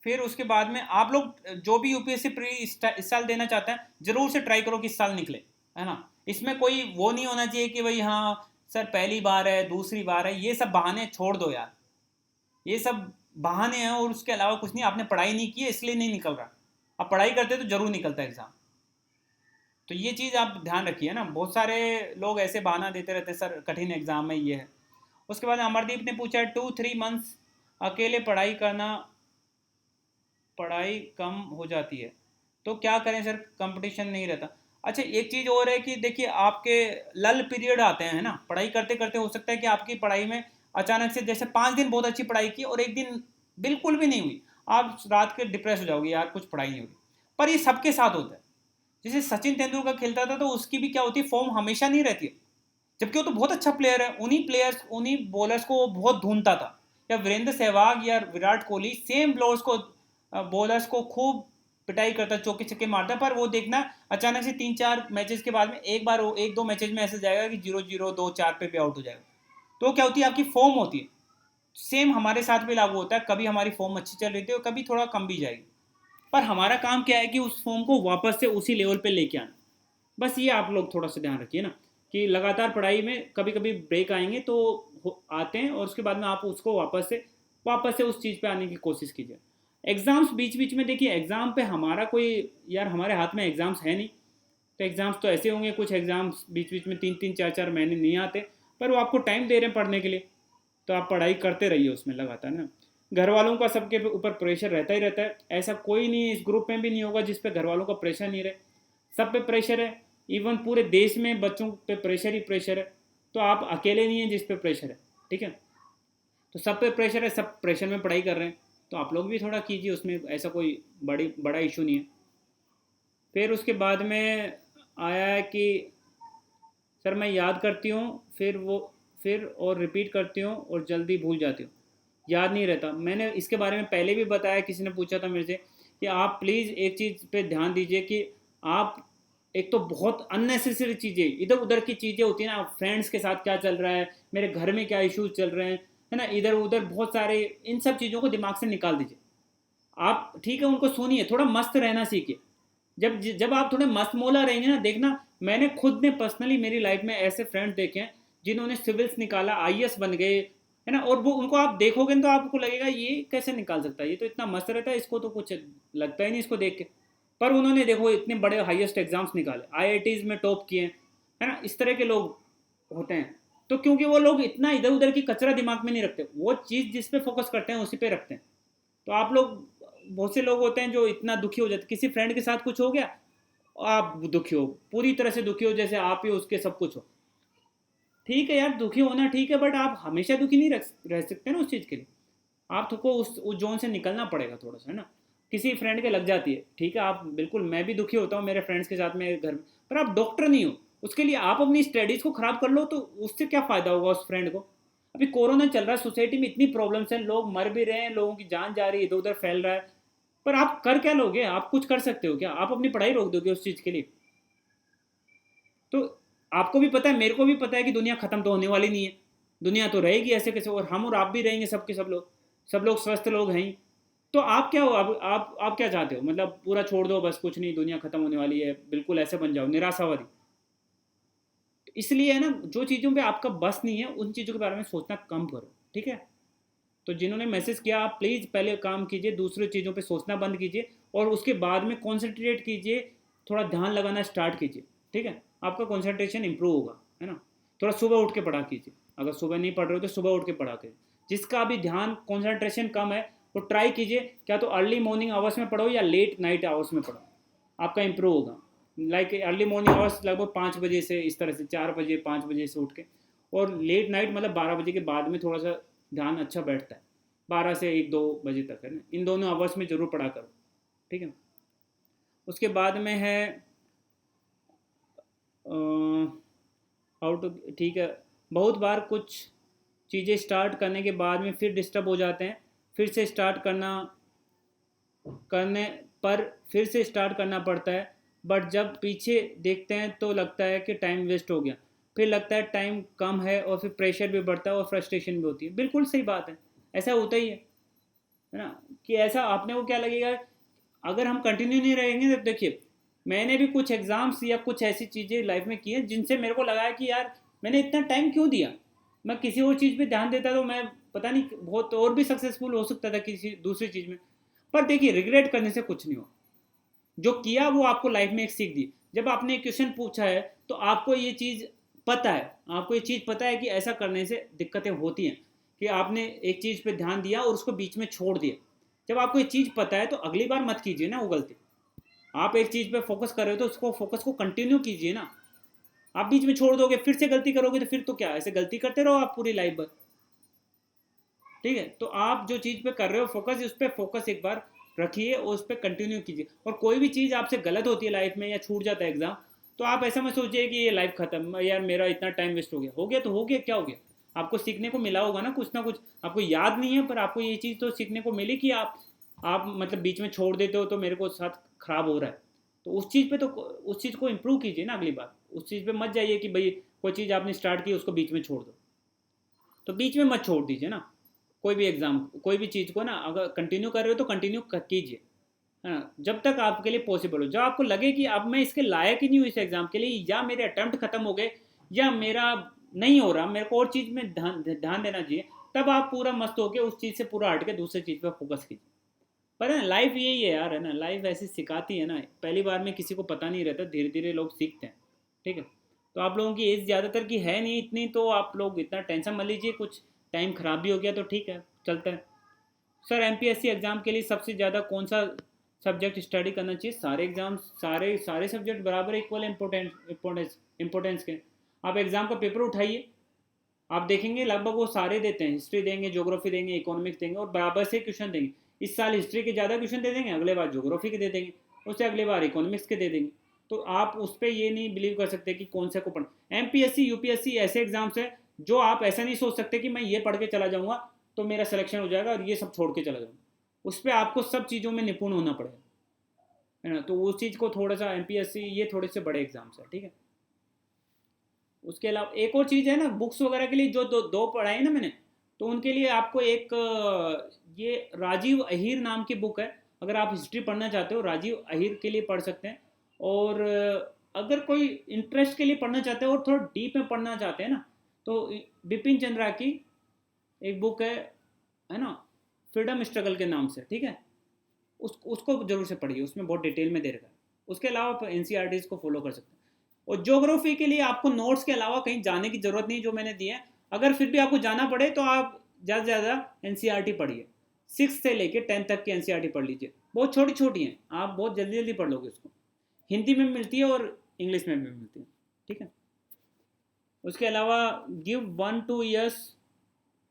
फिर उसके बाद में आप लोग जो भी यूपीएससी प्री इस साल देना चाहते हैं, जरूर से ट्राई करो कि इस साल निकले, है ना। इसमें कोई वो नहीं होना चाहिए कि भाई हाँ सर पहली बार है, दूसरी बार है, ये सब बहाने छोड़ दो यार। ये सब बहाने हैं और उसके अलावा कुछ नहीं। आपने पढ़ाई नहीं की है इसलिए नहीं निकल रहा, आप पढ़ाई करते तो जरूर निकलता एग्जाम। तो ये चीज़ आप ध्यान रखिए ना। बहुत सारे लोग ऐसे बहाना देते रहते हैं, सर कठिन एग्जाम है, ये है। उसके बाद अमरदीप ने पूछा है 2-3 मंथ्स अकेले पढ़ाई करना, पढ़ाई कम हो जाती है तो क्या करें सर, कंपटीशन नहीं रहता। अच्छा एक चीज़ और है कि देखिए आपके लल पीरियड आते हैं ना, पढ़ाई करते करते हो सकता है कि आपकी पढ़ाई में अचानक से जैसे 5 दिन बहुत अच्छी पढ़ाई की और एक दिन बिल्कुल भी नहीं हुई, आप रात के डिप्रेस हो जाओगे, यार कुछ पढ़ाई नहीं हुई। पर ये सबके साथ होता है। जैसे सचिन तेंदुलकर खेलता था तो उसकी भी क्या होती है, फॉर्म हमेशा नहीं रहती है, जबकि वो तो बहुत अच्छा प्लेयर है। उन्हीं प्लेयर्स, उन्हीं बॉलर्स को वो बहुत ढूंढता था, या वीरेंद्र सहवाग या विराट कोहली सेम बॉलर्स को, बॉलर्स को खूब पिटाई करता, चौके छक्के मारता। पर वो देखना अचानक से 3-4 मैचेस के बाद में एक बार, वो 1-2 मैचेस में ऐसा जाएगा कि 0-0 2-4 पे आउट हो जाएगा। तो क्या होती है, आपकी फॉर्म होती है। सेम हमारे साथ भी लागू होता है, कभी हमारी फॉर्म अच्छी चल रही थी और कभी थोड़ा कम भी जाएगी। पर हमारा काम क्या है कि उस फॉर्म को वापस से उसी लेवल पे लेके आना। बस ये आप लोग थोड़ा सा ध्यान रखिए ना, कि लगातार पढ़ाई में कभी कभी ब्रेक आएंगे तो आते हैं, और उसके बाद में आप उसको वापस से उस चीज़ पे आने की कोशिश कीजिए। एग्ज़ाम्स बीच बीच में देखिए, एग्ज़ाम पे हमारा कोई, यार हमारे हाथ में एग्ज़ाम्स है नहीं। तो एग्ज़ाम्स तो ऐसे होंगे, कुछ एग्ज़ाम्स बीच बीच में 3-3 4-4 महीने नहीं आते, पर वो आपको टाइम दे रहे हैं पढ़ने के लिए। तो आप पढ़ाई करते रहिए उसमें लगातार ना। घर वालों का सबके ऊपर प्रेशर रहता ही रहता है, ऐसा कोई नहीं है इस ग्रुप में भी नहीं होगा जिस पे घर वालों का प्रेशर नहीं रहे। सब पे प्रेशर है। इवन पूरे देश में बच्चों पे प्रेशर ही प्रेशर है। तो आप अकेले नहीं हैं जिस पे प्रेशर है, ठीक है। तो सब पे प्रेशर है, सब प्रेशर में पढ़ाई कर रहे हैं, तो आप लोग भी थोड़ा कीजिए, उसमें ऐसा कोई बड़ा इशू नहीं है। फिर उसके बाद में आया है कि सर मैं याद करती हूँ, फिर और रिपीट करती हूँ और जल्दी भूल जाती हूँ, याद नहीं रहता। मैंने इसके बारे में पहले भी बताया, किसी ने पूछा था मेरे से कि आप प्लीज़ एक चीज़ पे ध्यान दीजिए कि आप, एक तो बहुत अननेसेसरी चीज़ें, इधर उधर की चीज़ें होती हैं ना, फ्रेंड्स के साथ क्या चल रहा है, मेरे घर में क्या इश्यूज चल रहे हैं, है ना, इधर उधर बहुत सारे, इन सब चीज़ों को दिमाग से निकाल दीजिए। आप ठीक है उनको सुनिए, थोड़ा मस्त रहना सीखिए। जब जब आप थोड़े मस्त मौला रहेंगे ना, देखना, मैंने खुद ने पर्सनली मेरी लाइफ में ऐसे फ्रेंड्स देखे हैं जिन्होंने सिविल्स निकाला, आईएएस बन गए, है ना। और वो उनको आप देखोगे तो आपको लगेगा ये कैसे निकाल सकता है, ये तो इतना मस्त रहता है, इसको तो कुछ लगता ही नहीं इसको देख के। पर उन्होंने देखो इतने बड़े हाईएस्ट एग्जाम्स निकाले, आईआईटीज में टॉप किए, है ना। इस तरह के लोग होते हैं। तो क्योंकि वो लोग इतना इधर उधर की कचरा दिमाग में नहीं रखते, वो चीज़ जिस पे फोकस करते हैं उसी पे रखते हैं। तो आप लोग, बहुत से लोग होते हैं जो इतना दुखी हो जाते, किसी फ्रेंड के साथ कुछ हो गया, आप दुखी हो, पूरी तरह से दुखी हो, जैसे आप ही उसके सब कुछ हो। ठीक है यार, दुखी होना ठीक है, बट आप हमेशा दुखी नहीं रह सकते ना उस चीज़ के लिए। आप को उस जोन से निकलना पड़ेगा थोड़ा सा, है ना। किसी फ्रेंड के लग जाती है, ठीक है, आप बिल्कुल, मैं भी दुखी होता हूँ मेरे फ्रेंड्स के साथ में घर में, पर आप डॉक्टर नहीं हो। उसके लिए आप अपनी स्टडीज़ को ख़राब कर लो तो उससे क्या फ़ायदा होगा उस फ्रेंड को। अभी कोरोना चल रहा है, सोसाइटी में इतनी प्रॉब्लम्स हैं, लोग मर भी रहे हैं, लोगों की जान जा रही है, इधर उधर फैल रहा है। पर आप कर क्या लोगे, आप कुछ कर सकते हो क्या, आप अपनी पढ़ाई रोक दोगे उस चीज़ के लिए। तो आपको भी पता है, मेरे को भी पता है कि दुनिया खत्म तो होने वाली नहीं है, दुनिया तो रहेगी ऐसे कैसे, और हम और आप भी रहेंगे, सबके सब लोग स्वस्थ लोग हैं ही। तो आप क्या हो, आप क्या चाहते हो, मतलब पूरा छोड़ दो, बस कुछ नहीं, दुनिया खत्म होने वाली है, बिल्कुल ऐसे बन जाओ निराशावादी। इसलिए है ना, जो चीज़ों पे आपका बस नहीं है उन चीज़ों के बारे में सोचना कम करो, ठीक है। तो जिन्होंने मैसेज किया, आप प्लीज़ पहले काम कीजिए, दूसरी चीज़ों पे सोचना बंद कीजिए और उसके बाद में कॉन्सेंट्रेट कीजिए, थोड़ा ध्यान लगाना स्टार्ट कीजिए, ठीक है, आपका कॉन्सेंट्रेशन इंप्रूव होगा, है ना। थोड़ा सुबह उठ के पढ़ा कीजिए, अगर सुबह नहीं पढ़ रहे हो तो सुबह उठ के पढ़ा कीजिए। जिसका अभी ध्यान कॉन्सेंट्रेशन कम है वो ट्राई कीजिए, क्या तो अर्ली मॉर्निंग आवर्स में पढ़ो या लेट नाइट आवर्स में पढ़ो, आपका इंप्रूव होगा। लाइक अर्ली मॉर्निंग आवर्स लगभग 5 बजे से, इस तरह से 4 बजे 5 बजे से उठ के, और लेट नाइट मतलब 12 बजे के बाद में थोड़ा सा ध्यान अच्छा बैठता है, 12 से 1-2 बजे तक, है ना। इन दोनों आवर्स में ज़रूर पढ़ा करो, ठीक है। उसके बाद में है हाउ टू, ठीक है। बहुत बार कुछ चीज़ें स्टार्ट करने के बाद में फिर डिस्टर्ब हो जाते हैं, फिर से स्टार्ट करने पर फिर से स्टार्ट करना पड़ता है, बट जब पीछे देखते हैं तो लगता है कि टाइम वेस्ट हो गया, फिर लगता है टाइम कम है और फिर प्रेशर भी बढ़ता है और फ्रस्ट्रेशन भी होती है। बिल्कुल सही बात है, ऐसा होता ही है ना। कि ऐसा आपने को क्या लगेगा, अगर हम कंटिन्यू नहीं रहेंगे तो देखिए, मैंने भी कुछ एग्ज़ाम्स या कुछ ऐसी चीज़ें लाइफ में की हैं जिनसे मेरे को लगा है कि यार मैंने इतना टाइम क्यों दिया, मैं किसी और चीज़ पे ध्यान देता तो मैं पता नहीं बहुत और भी सक्सेसफुल हो सकता था किसी दूसरी चीज़ में। पर देखिए, रिग्रेट करने से कुछ नहीं हो, जो किया वो आपको लाइफ में एक सीख दी। जब आपने एक क्वेश्चन पूछा है तो आपको ये चीज़ पता है, आपको ये चीज़ पता है कि ऐसा करने से दिक्कतें होती हैं, कि आपने एक चीज़ पे ध्यान दिया और उसको बीच में छोड़ दिया। जब आपको ये चीज़ पता है तो अगली बार मत कीजिए ना वो गलती। आप एक चीज़ पे फोकस कर रहे हो तो उसको फोकस को कंटिन्यू कीजिए ना। आप बीच में छोड़ दोगे फिर से गलती करोगे तो फिर तो क्या, ऐसे गलती करते रहो आप पूरी लाइफ भर, ठीक है। तो आप जो चीज़ पे कर रहे हो फोकस, उस पर फोकस एक बार रखिए और उस पर कंटिन्यू कीजिए। और कोई भी चीज़ आपसे गलत होती है लाइफ में या छूट जाता है एग्जाम, तो आप ऐसा मत सोचिए कि ये लाइफ खत्म, यार मेरा इतना टाइम वेस्ट हो गया। हो गया तो हो गया, क्या हो गया, आपको सीखने को मिला होगा ना कुछ। आपको याद नहीं है पर आपको ये चीज़ तो सीखने को मिली कि आप मतलब बीच में छोड़ देते हो तो मेरे को साथ खराब हो रहा है। तो उस चीज़ पे तो उस चीज़ को इम्प्रूव कीजिए ना अगली बार। उस चीज़ पे मत जाइए कि भाई कोई चीज़ आपने स्टार्ट की उसको बीच में छोड़ दो, तो बीच में मत छोड़ दीजिए ना। कोई भी एग्ज़ाम, कोई भी चीज़ को ना अगर कंटिन्यू कर रहे हो तो कंटिन्यू कीजिए, है ना, जब तक आपके लिए पॉसिबल हो। जब आपको लगे कि अब मैं इसके लायक ही नहीं हूँ इस एग्ज़ाम के लिए, या मेरे अटैम्प्ट खत्म हो गए, या मेरा नहीं हो रहा, मेरे को और चीज़ में ध्यान देना चाहिए, तब आप पूरा मस्त होकर उस चीज़ से पूरा हट के दूसरी चीज़ पर फोकस कीजिए। पर है ना, लाइफ यही है यार, है ना, लाइफ ऐसी सिखाती है ना, पहली बार में किसी को पता नहीं रहता, धीरे धीरे लोग सीखते हैं, ठीक है। तो आप लोगों की एज ज़्यादातर की है नहीं इतनी, तो आप लोग इतना टेंशन मत लीजिए। कुछ टाइम खराब भी हो गया तो ठीक है, चलता है। सर एमपीएससी एग्ज़ाम के लिए सबसे ज़्यादा कौन सा सब्जेक्ट स्टडी करना चाहिए? सारे एग्जाम, सारे सारे सब्जेक्ट बराबर इक्वल इम्पोर्टेंस के। आप एग्ज़ाम का पेपर उठाइए, आप देखेंगे लगभग वो सारे देते हैं, हिस्ट्री देंगे, ज्योग्राफी देंगे, इकोनॉमिक्स देंगे और बराबर से क्वेश्चन देंगे। इस साल हिस्ट्री के ज़्यादा क्वेश्चन दे देंगे, अगले बार ज्योग्राफी के दे देंगे, उससे अगले बार इकोनॉमिक्स के दे देंगे। तो आप उस पर ये नहीं बिलीव कर सकते कि कौन से को पढ़ना। एमपीएससी यूपीएससी ऐसे एग्जाम्स है जो आप ऐसा नहीं सोच सकते कि मैं ये पढ़ के चला जाऊँगा तो मेरा सिलेक्शन हो जाएगा और ये सब छोड़ के चला जाऊँगा। उस पर आपको सब चीज़ों में निपुण होना पड़ेगा, है ना। तो उस चीज़ को थोड़ा सा, एमपीएससी ये थोड़े से बड़े एग्जाम्स है, ठीक है। उसके अलावा एक और चीज़ है ना, बुक्स वगैरह के लिए जो दो पढ़ाई ना मैंने, तो उनके लिए आपको एक ये राजीव अहीर नाम की बुक है। अगर आप हिस्ट्री पढ़ना चाहते हो राजीव अहीर के लिए पढ़ सकते हैं। और अगर कोई इंटरेस्ट के लिए पढ़ना चाहते हो और थोड़ा डीप में पढ़ना चाहते हैं ना, तो बिपिन चंद्रा की एक बुक है ना, फ्रीडम स्ट्रगल के नाम से, ठीक है। उसको जरूर से पढ़िए, उसमें बहुत डिटेल में दे रखा है। उसके अलावा आप एन को फॉलो कर सकते हैं। और ज्योग्राफी के लिए आपको नोट्स के अलावा कहीं जाने की ज़रूरत नहीं, जो मैंने दिए हैं। अगर फिर भी आपको जाना पड़े तो आप ज़्यादा से ज़्यादा एन पढ़िए, 6 से लेके 10 तक की एन पढ़ लीजिए। बहुत छोटी छोटी हैं, आप बहुत जल्दी जल्दी पढ़ लोगे उसको। हिंदी में मिलती है और इंग्लिश में भी मिलती है, ठीक है। उसके अलावा give 1-2 years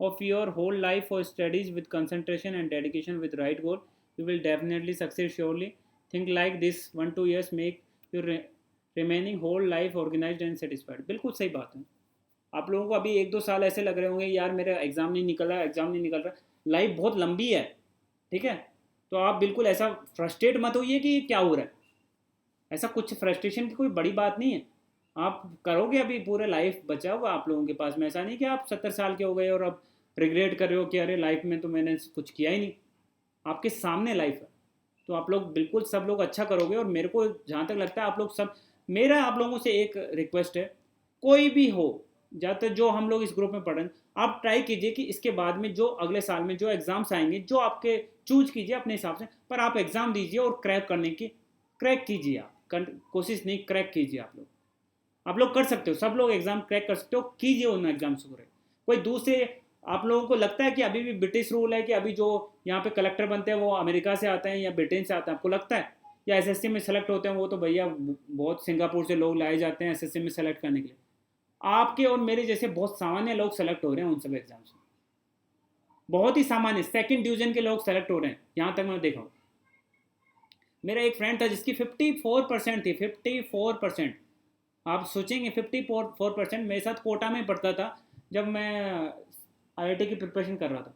of your whole life for studies with concentration and dedication with right goal, you will definitely succeed surely. Think like this, 1-2 years make your remaining whole life organized and satisfied. बिल्कुल सही बात है। आप लोगों को अभी 1-2 साल ऐसे लग रहे होंगे यार मेरा एग्ज़ाम नहीं निकल रहा, एग्ज़ाम नहीं निकल रहा। लाइफ बहुत लंबी है, ठीक है। तो आप बिल्कुल ऐसा फ्रस्ट्रेट मत होइए कि क्या हो रहा है। ऐसा कुछ फ्रस्ट्रेशन की कोई बड़ी बात नहीं है। आप करोगे, अभी पूरे लाइफ बचा हुआ आप लोगों के पास में। ऐसा नहीं कि आप 70 साल के हो गए और अब रिग्रेट कर रहे हो कि अरे लाइफ में तो मैंने कुछ किया ही नहीं। आपके सामने लाइफ है, तो आप लोग बिल्कुल सब लोग अच्छा करोगे। और मेरे को जहाँ तक लगता है आप लोग सब, मेरा आप लोगों से एक रिक्वेस्ट है, कोई भी हो, ज़्यादातर जो हम लोग इस ग्रुप में पढ़ रहे हैं, आप ट्राई कीजिए कि इसके बाद में जो अगले साल में जो एग्ज़ाम्स आएंगे, जो आपके चूज कीजिए अपने हिसाब से, पर आप एग्ज़ाम दीजिए और क्रैक करने की क्रैक कीजिए। आप कोशिश नहीं, क्रैक कीजिए। आप लोग कर सकते हो, सब लोग एग्ज़ाम क्रैक कर सकते हो, कीजिए उन एग्ज़ाम्स को क्रैक। कोई दूसरे, आप लोगों को लगता है कि अभी भी ब्रिटिश रूल है कि अभी जो यहाँ पे कलेक्टर बनते हैं वो अमेरिका से आते हैं या ब्रिटेन से आते हैं, आपको लगता है? या एसएससी में सेलेक्ट होते हैं वो तो भैया बहुत सिंगापुर से लोग लाए जाते हैं एसएससी में सेलेक्ट करने के लिए। आपके और मेरे जैसे बहुत सामान्य लोग सेलेक्ट हो रहे हैं उन सब एग्जाम्स में, बहुत ही सामान्य सेकंड डिवीजन के लोग सेलेक्ट हो रहे हैं, यहाँ तक मैं देखा हूँ। मेरा एक फ्रेंड था जिसकी 54% थी, 54%। आप सोचेंगे 54%, मेरे साथ कोटा में पढ़ता था जब मैं आईआईटी की प्रिपरेशन कर रहा था।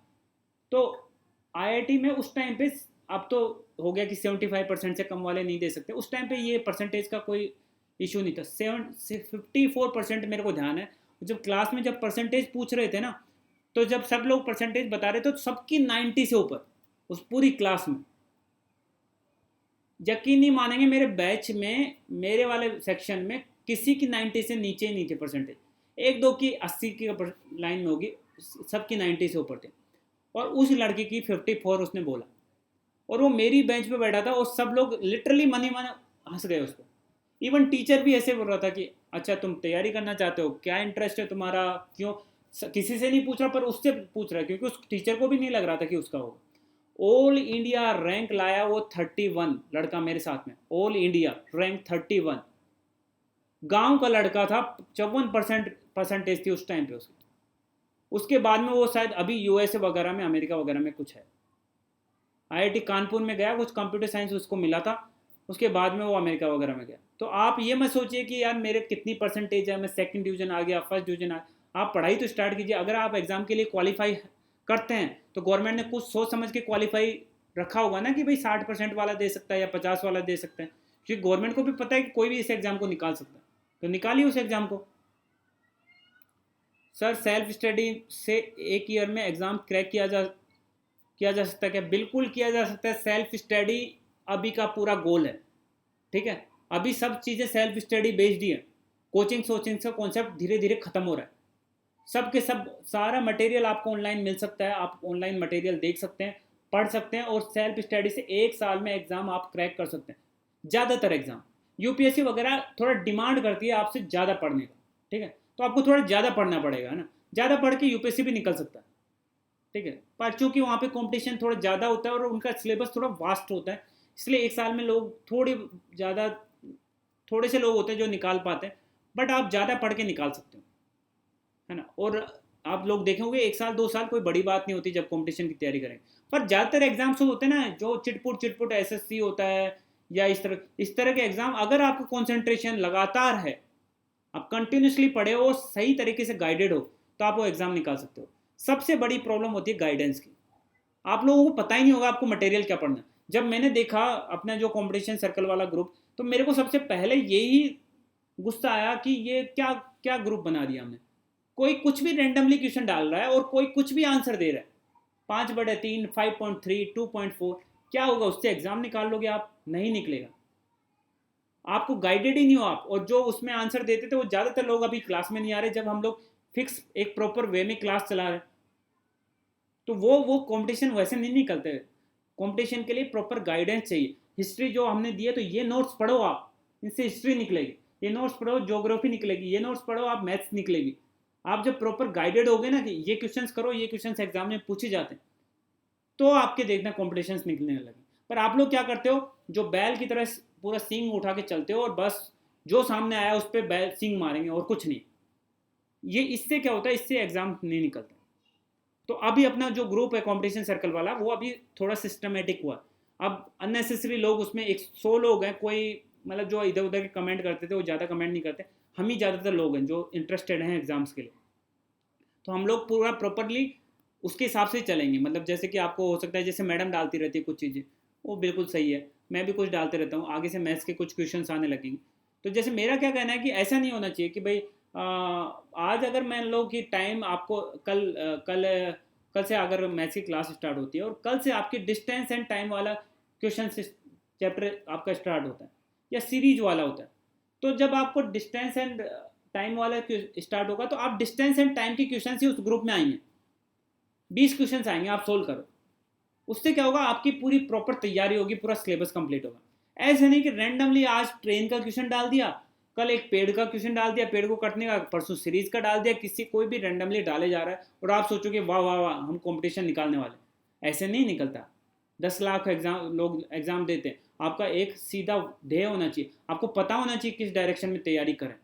तो आईआईटी में उस टाइम पे, अब तो हो गया कि 75% से कम वाले नहीं दे सकते, उस टाइम पे ये परसेंटेज का कोई इशू नहीं था। 54% मेरे को ध्यान है। जब क्लास में जब परसेंटेज पूछ रहे थे ना, तो जब सब लोग परसेंटेज बता रहे थे तो सबकी 90 से ऊपर उस पूरी क्लास में। यकीन नहीं मानेंगे, मेरे बैच में, मेरे वाले सेक्शन में किसी की 90 से नीचे ही नहीं थे परसेंटेज, एक दो की 80 की लाइन में होगी, सबकी 90 से ऊपर थे। और उस लड़के की 54 उसने बोला, और वो मेरी बेंच पे बैठा था और सब लोग लिटरली मन हंस गए उसको। इवन टीचर भी ऐसे बोल रहा था कि अच्छा तुम तैयारी करना चाहते हो, क्या इंटरेस्ट है तुम्हारा, क्यों? किसी से नहीं पूछ रहा पर उससे पूछ रहा है, क्योंकि उस टीचर को भी नहीं लग रहा था कि उसका होगा। ऑल इंडिया रैंक लाया वो 31 लड़का मेरे साथ में, ऑल इंडिया रैंक 31। गांव का लड़का था, 54% परसेंटेज थी उस टाइम पे उसकी। उसके बाद में वो शायद अभी यूएसए वगैरह में, अमेरिका वगैरह में कुछ है, आईआईटी कानपुर में गया, कुछ कंप्यूटर साइंस उसको मिला था, उसके बाद में वो अमेरिका वगैरह में गया। तो आप ये मत सोचिए कि यार मेरे कितनी परसेंटेज है, मैं सेकंड डिवीजन आ गया, फर्स्ट डिवीजन आ, आप पढ़ाई तो स्टार्ट कीजिए। अगर आप एग्जाम के लिए क्वालिफाई करते हैं तो गवर्नमेंट ने कुछ सोच समझ के क्वालिफाई रखा होगा ना, कि भाई 60% वाला दे सकता है या 50 वाला दे सकते हैं, क्योंकि गवर्नमेंट को भी पता है कि कोई भी इस एग्जाम को निकाल सकता है, तो निकालिए उस एग्जाम को। सर सेल्फ स्टडी से एक ईयर में एग्जाम क्रैक किया जा सकता है क्या? बिल्कुल किया जा सकता है। सेल्फ स्टडी अभी का पूरा गोल है, ठीक है? अभी सब चीज़ें सेल्फ स्टडी बेस्ड ही है। कोचिंग सोचिंग का कॉन्सेप्ट धीरे धीरे खत्म हो रहा है। सब के सब सारा मटेरियल आपको ऑनलाइन मिल सकता है, आप ऑनलाइन मटेरियल देख सकते हैं, पढ़ सकते हैं, और सेल्फ स्टडी से एक साल में एग्जाम आप क्रैक कर सकते हैं। ज़्यादातर एग्जाम यूपीएससी वगैरह थोड़ा डिमांड करती है आपसे ज़्यादा पढ़ने का, ठीक है? तो आपको थोड़ा ज़्यादा पढ़ना पड़ेगा ना, ज़्यादा पढ़ के यूपीएससी भी निकल सकता है, ठीक है? पर चूंकि वहाँ पे कंपटीशन थोड़ा ज़्यादा होता है और उनका सिलेबस थोड़ा वास्ट होता है, इसलिए एक साल में लोग ज़्यादा थोड़े से लोग होते हैं जो निकाल पाते हैं, बट आप ज़्यादा पढ़ के निकाल सकते हो, है ना? और आप लोग देखेंगे एक साल 2 साल कोई बड़ी बात नहीं होती जब कंपटीशन की तैयारी करें। पर ज़्यादातर एग्जाम्स होते हैं ना जो चिटपुट एसएससी होता है या इस तरह के एग्जाम, अगर आपका कॉन्सेंट्रेशन लगातार है, आप कंटिन्यूसली पढ़े हो, सही तरीके से गाइडेड हो, तो आप वो एग्जाम निकाल सकते हो। सबसे बड़ी प्रॉब्लम होती है गाइडेंस की। आप लोगों को पता ही नहीं होगा आपको मटेरियल क्या पढ़ना है। जब मैंने देखा अपना जो कंपटीशन सर्कल वाला ग्रुप, तो मेरे को सबसे पहले यही गुस्सा आया कि ये क्या क्या ग्रुप बना दिया हमने। कोई कुछ भी रेंडमली क्वेश्चन डाल रहा है और कोई कुछ भी आंसर दे रहा है, 5/3, 5.3, 2.4, क्या होगा उससे? एग्जाम निकाल लोगे आप? नहीं निकलेगा। आपको गाइडेड ही नहीं हो आप। और जो उसमें आंसर देते थे वो ज़्यादातर लोग अभी क्लास में नहीं आ रहे, जब हम लोग फिक्स एक प्रॉपर वे में क्लास चला रहे, तो वो कंपटीशन वैसे नहीं निकलते। कंपटीशन के लिए प्रॉपर गाइडेंस चाहिए। हिस्ट्री जो हमने दी है, तो ये नोट्स पढ़ो आप, इनसे हिस्ट्री निकलेगी। ये नोट्स पढ़ो, ज्योग्राफी निकलेगी। ये नोट्स पढ़ो आप, मैथ्स निकलेगी। आप जब प्रॉपर गाइडेड होगे ना कि ये क्वेश्चंस करो, ये क्वेश्चंस एग्जाम में पूछे जाते हैं, तो आपके देखना कॉम्पिटिशन्स निकलने लगे। पर आप लोग क्या करते हो, जो बैल की तरह पूरा सींग उठा के चलते हो और बस जो सामने आया उस पर बैल सींग मारेंगे और कुछ नहीं। ये इससे क्या होता है, इससे एग्जाम नहीं निकलता। तो अभी अपना जो ग्रुप है कंपटीशन सर्कल वाला, वो अभी थोड़ा सिस्टमेटिक हुआ। अब अननेसेसरी लोग उसमें 100 लोग हैं, कोई मतलब जो इधर उधर के कमेंट करते थे वो ज़्यादा कमेंट नहीं करते। हम ही ज़्यादातर लोग हैं जो इंटरेस्टेड हैं एग्जाम्स के लिए। तो हम लोग पूरा प्रॉपरली उसके हिसाब से चलेंगे। मतलब जैसे कि आपको हो सकता है, जैसे मैडम डालती रहती है कुछ चीज़ें, वो बिल्कुल सही है, मैं भी कुछ डालते रहता हूँ, आगे से मैथ्स के कुछ क्वेश्चन आने लगेंगे। तो जैसे मेरा क्या कहना है कि ऐसा नहीं होना चाहिए कि भाई आज अगर मान लो कि टाइम आपको कल से अगर मैथ्स की क्लास स्टार्ट होती है और कल से आपकी डिस्टेंस एंड टाइम वाला क्वेश्चन चैप्टर आपका स्टार्ट होता है या सीरीज वाला होता है, तो जब आपको डिस्टेंस एंड टाइम वाला स्टार्ट होगा तो आप डिस्टेंस एंड टाइम के क्वेश्चन ही उस ग्रुप में आएंगे, 20 क्वेश्चन आएंगे, आप सोल्व करो। उससे क्या होगा, आपकी पूरी प्रॉपर तैयारी होगी, पूरा सिलेबस कंप्लीट होगा। ऐसे नहीं कि रैंडमली आज ट्रेन का क्वेश्चन डाल दिया, कल एक पेड़ का क्वेश्चन डाल दिया, पेड़ को कटने का, परसों सीरीज का डाल दिया, किसी कोई भी रैंडमली डाले जा रहा है और आप सोचोगे वाह वाह वाह हम कंपटीशन निकालने वाले। ऐसे नहीं निकलता। 10 लाख एग्जाम लोग एग्जाम देते हैं। आपका एक सीधा ध्येय होना चाहिए, आपको पता होना चाहिए किस डायरेक्शन में तैयारी करें,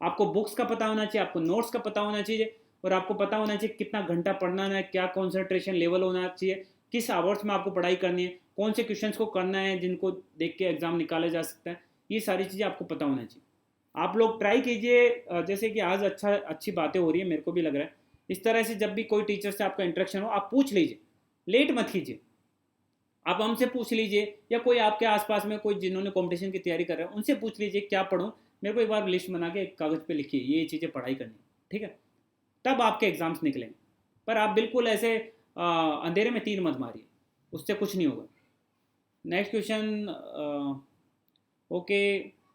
आपको बुक्स का पता होना चाहिए, आपको नोट्स का पता होना चाहिए, और आपको पता होना चाहिए कितना घंटा पढ़ना है, क्या कॉन्सेंट्रेशन लेवल होना चाहिए, किस आवर्स में आपको पढ़ाई करनी है, कौन से क्वेश्चन को करना है जिनको देख के एग्जाम निकाला जा सकता है। ये सारी चीज़ें आपको पता होना चाहिए। आप लोग ट्राई कीजिए, जैसे कि आज अच्छी बातें हो रही है, मेरे को भी लग रहा है इस तरह से जब भी कोई टीचर से आपका इंटरेक्शन हो आप पूछ लीजिए, लेट मत कीजिए। आप हमसे पूछ लीजिए या कोई आपके आसपास में कोई जिन्होंने कंपटीशन की तैयारी कर रहे हैं उनसे पूछ लीजिए क्या पढ़ूं, मेरे को एक बार लिस्ट बना के एक कागज़ पे लिखिए ये चीज़ें पढ़ाई करनी, ठीक है, तब आपके एग्जाम्स निकलेंगे। पर आप बिल्कुल ऐसे अंधेरे में तीर मत मारिए, उससे कुछ नहीं होगा। Next question, okay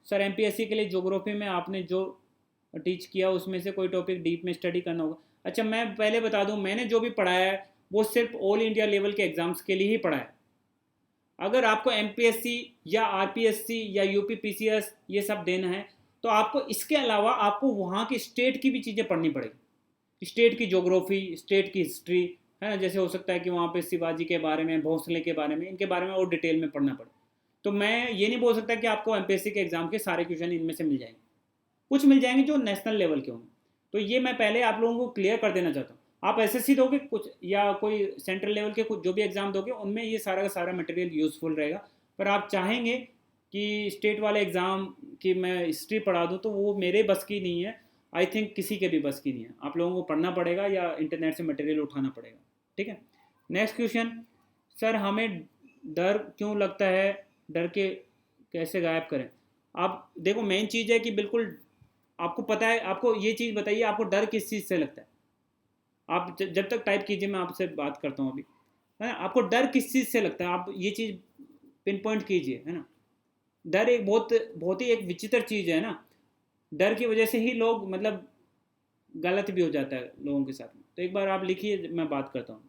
sir, MPSC के लिए ज्योग्राफी में आपने जो टीच किया उसमें से कोई टॉपिक डीप में स्टडी करना होगा। अच्छा, मैं पहले बता दूं, मैंने जो भी पढ़ाया है वो सिर्फ ऑल इंडिया लेवल के एग्जाम्स के लिए ही पढ़ाया है। अगर आपको एमपीएससी या आरपीएससी या यूपीपीसीएस ये सब देना है तो आपको इसके अलावा आपको वहाँ की स्टेट की भी चीज़ें पढ़नी पड़ेगी, स्टेट की ज्योग्राफी, स्टेट की हिस्ट्री, है ना। जैसे हो सकता है कि वहाँ पे शिवाजी के बारे में, भोसले के बारे में, इनके बारे में और डिटेल में पढ़ना पड़े। तो मैं ये नहीं बोल सकता कि आपको एमपीएससी के एग्जाम के सारे क्वेश्चन इनमें से मिल जाएंगे, कुछ मिल जाएंगे जो नेशनल लेवल के होंगे। तो ये मैं पहले आप लोगों को क्लियर कर देना चाहता हूँ। आप एसएससी दोगे कुछ या कोई सेंट्रल लेवल के कुछ जो भी एग्जाम दोगे उनमें ये सारा का सारा मटेरियल यूजफुल रहेगा। पर आप चाहेंगे कि स्टेट वाले एग्ज़ाम की मैं हिस्ट्री पढ़ा दूँ तो वो मेरे बस की नहीं है, आई थिंक किसी के भी बस की नहीं है। आप लोगों को पढ़ना पड़ेगा या इंटरनेट से मटेरियल उठाना पड़ेगा, ठीक है। नेक्स्ट क्वेश्चन, सर हमें डर क्यों लगता है, डर के कैसे गायब करें। आप देखो, मेन चीज़ है कि बिल्कुल आपको पता है, आपको ये चीज़ बताइए आपको डर किस चीज़ से लगता है। आप जब तक टाइप कीजिए मैं आपसे बात करता हूँ अभी, है ना। आपको डर किस चीज़ से लगता है, आप ये चीज़ पिन पॉइंट कीजिए, है ना। डर एक बहुत बहुत ही एक विचित्र चीज़ है ना। डर की वजह से ही लोग मतलब गलत भी हो जाता है लोगों के साथ में। तो एक बार आप लिखिए, मैं बात करता हूँ।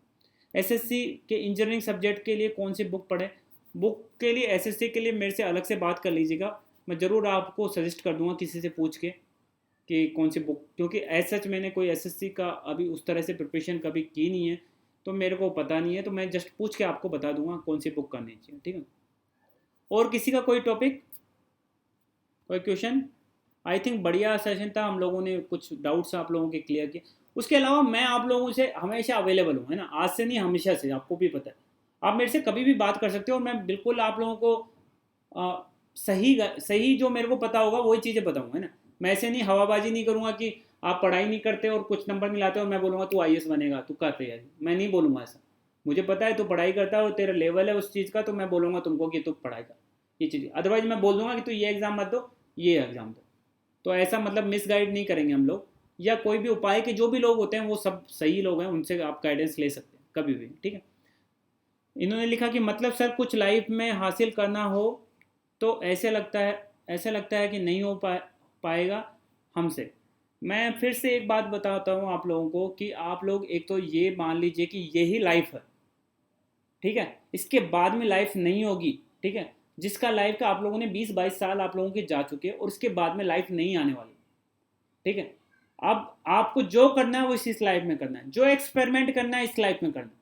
एसएससी के इंजीनियरिंग सब्जेक्ट के लिए कौन सी बुक पढ़े। बुक के लिए एसएससी के लिए मेरे से अलग से बात कर लीजिएगा, मैं ज़रूर आपको सजेस्ट कर दूंगा किसी से पूछ के कि कौन सी बुक, क्योंकि एज सच मैंने कोई एसएससी का अभी उस तरह से प्रिपरेशन कभी की नहीं है तो मेरे को पता नहीं है। तो मैं जस्ट पूछ के आपको बता दूंगा कौन सी बुक करनी चाहिए, ठीक है। और किसी का कोई टॉपिक, कोई क्वेश्चन। आई थिंक बढ़िया सेशन था, हम लोगों ने कुछ डाउट्स आप लोगों के क्लियर किए। उसके अलावा मैं आप लोगों से हमेशा अवेलेबल हूँ, है ना। आज से नहीं, हमेशा से, आपको भी पता है। आप मेरे से कभी भी बात कर सकते हो और मैं बिल्कुल आप लोगों को सही सही जो मेरे को पता होगा वही चीज़ें बताऊँगा, है ना। मैं ऐसे नहीं हवाबाजी नहीं करूँगा कि आप पढ़ाई नहीं करते और कुछ नंबर नहीं लाते और मैं बोलूँगा तू आईएएस बनेगा, तू कर तैयारी। मैं नहीं बोलूँगा ऐसा। मुझे पता है तू पढ़ाई करता है और तेरा लेवल है उस चीज़ का, तो मैं बोलूँगा तुमको कि तू पढ़ाई कर, ये चीज़। अदरवाइज मैं बोल दूंगा कि तू ये एग्ज़ाम मत दो, ये एग्ज़ाम दो। तो ऐसा मतलब मिसगाइड नहीं करेंगे हम लोग, या कोई भी उपाय के जो भी लोग होते हैं वो सब सही लोग हैं, उनसे आप गाइडेंस ले सकते हैं कभी भी, ठीक है। इन्होंने लिखा कि मतलब सर कुछ लाइफ में हासिल करना हो तो ऐसे लगता है कि नहीं हो पाएगा हमसे। मैं फिर से एक बात बताता हूँ आप लोगों को कि आप लोग एक तो ये मान लीजिए कि यही लाइफ है, ठीक है। इसके बाद में लाइफ नहीं होगी, ठीक है। जिसका लाइफ का आप लोगों ने 20-22 साल आप लोगों के जा चुके हैं और उसके बाद में लाइफ नहीं आने वाली, ठीक है। अब आपको जो करना है वो इस लाइफ में करना है, जो एक्सपेरिमेंट करना है इस लाइफ में करना है,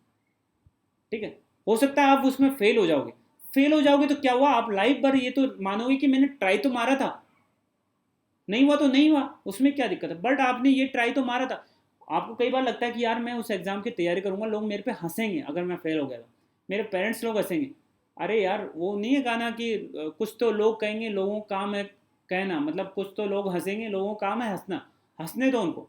ठीक है। हो सकता है आप उसमें फेल हो जाओगे, फेल हो जाओगे तो क्या हुआ, आप लाइफ भर ये तो मानोगे कि मैंने ट्राई तो मारा था, नहीं हुआ तो नहीं हुआ, उसमें क्या दिक्कत है। बट आपने ये ट्राई तो मारा था। आपको कई बार लगता है कि यार मैं उस एग्जाम की तैयारी करूंगा, लोग मेरे पे हंसेंगे अगर मैं फेल हो गया, मेरे पेरेंट्स लोग हंसेंगे। अरे यार वो नहीं है गाना कि कुछ तो लोग कहेंगे लोगों का काम है कहना, मतलब कुछ तो लोग हंसेंगे लोगों का काम है हंसना। हंसने दो उनको,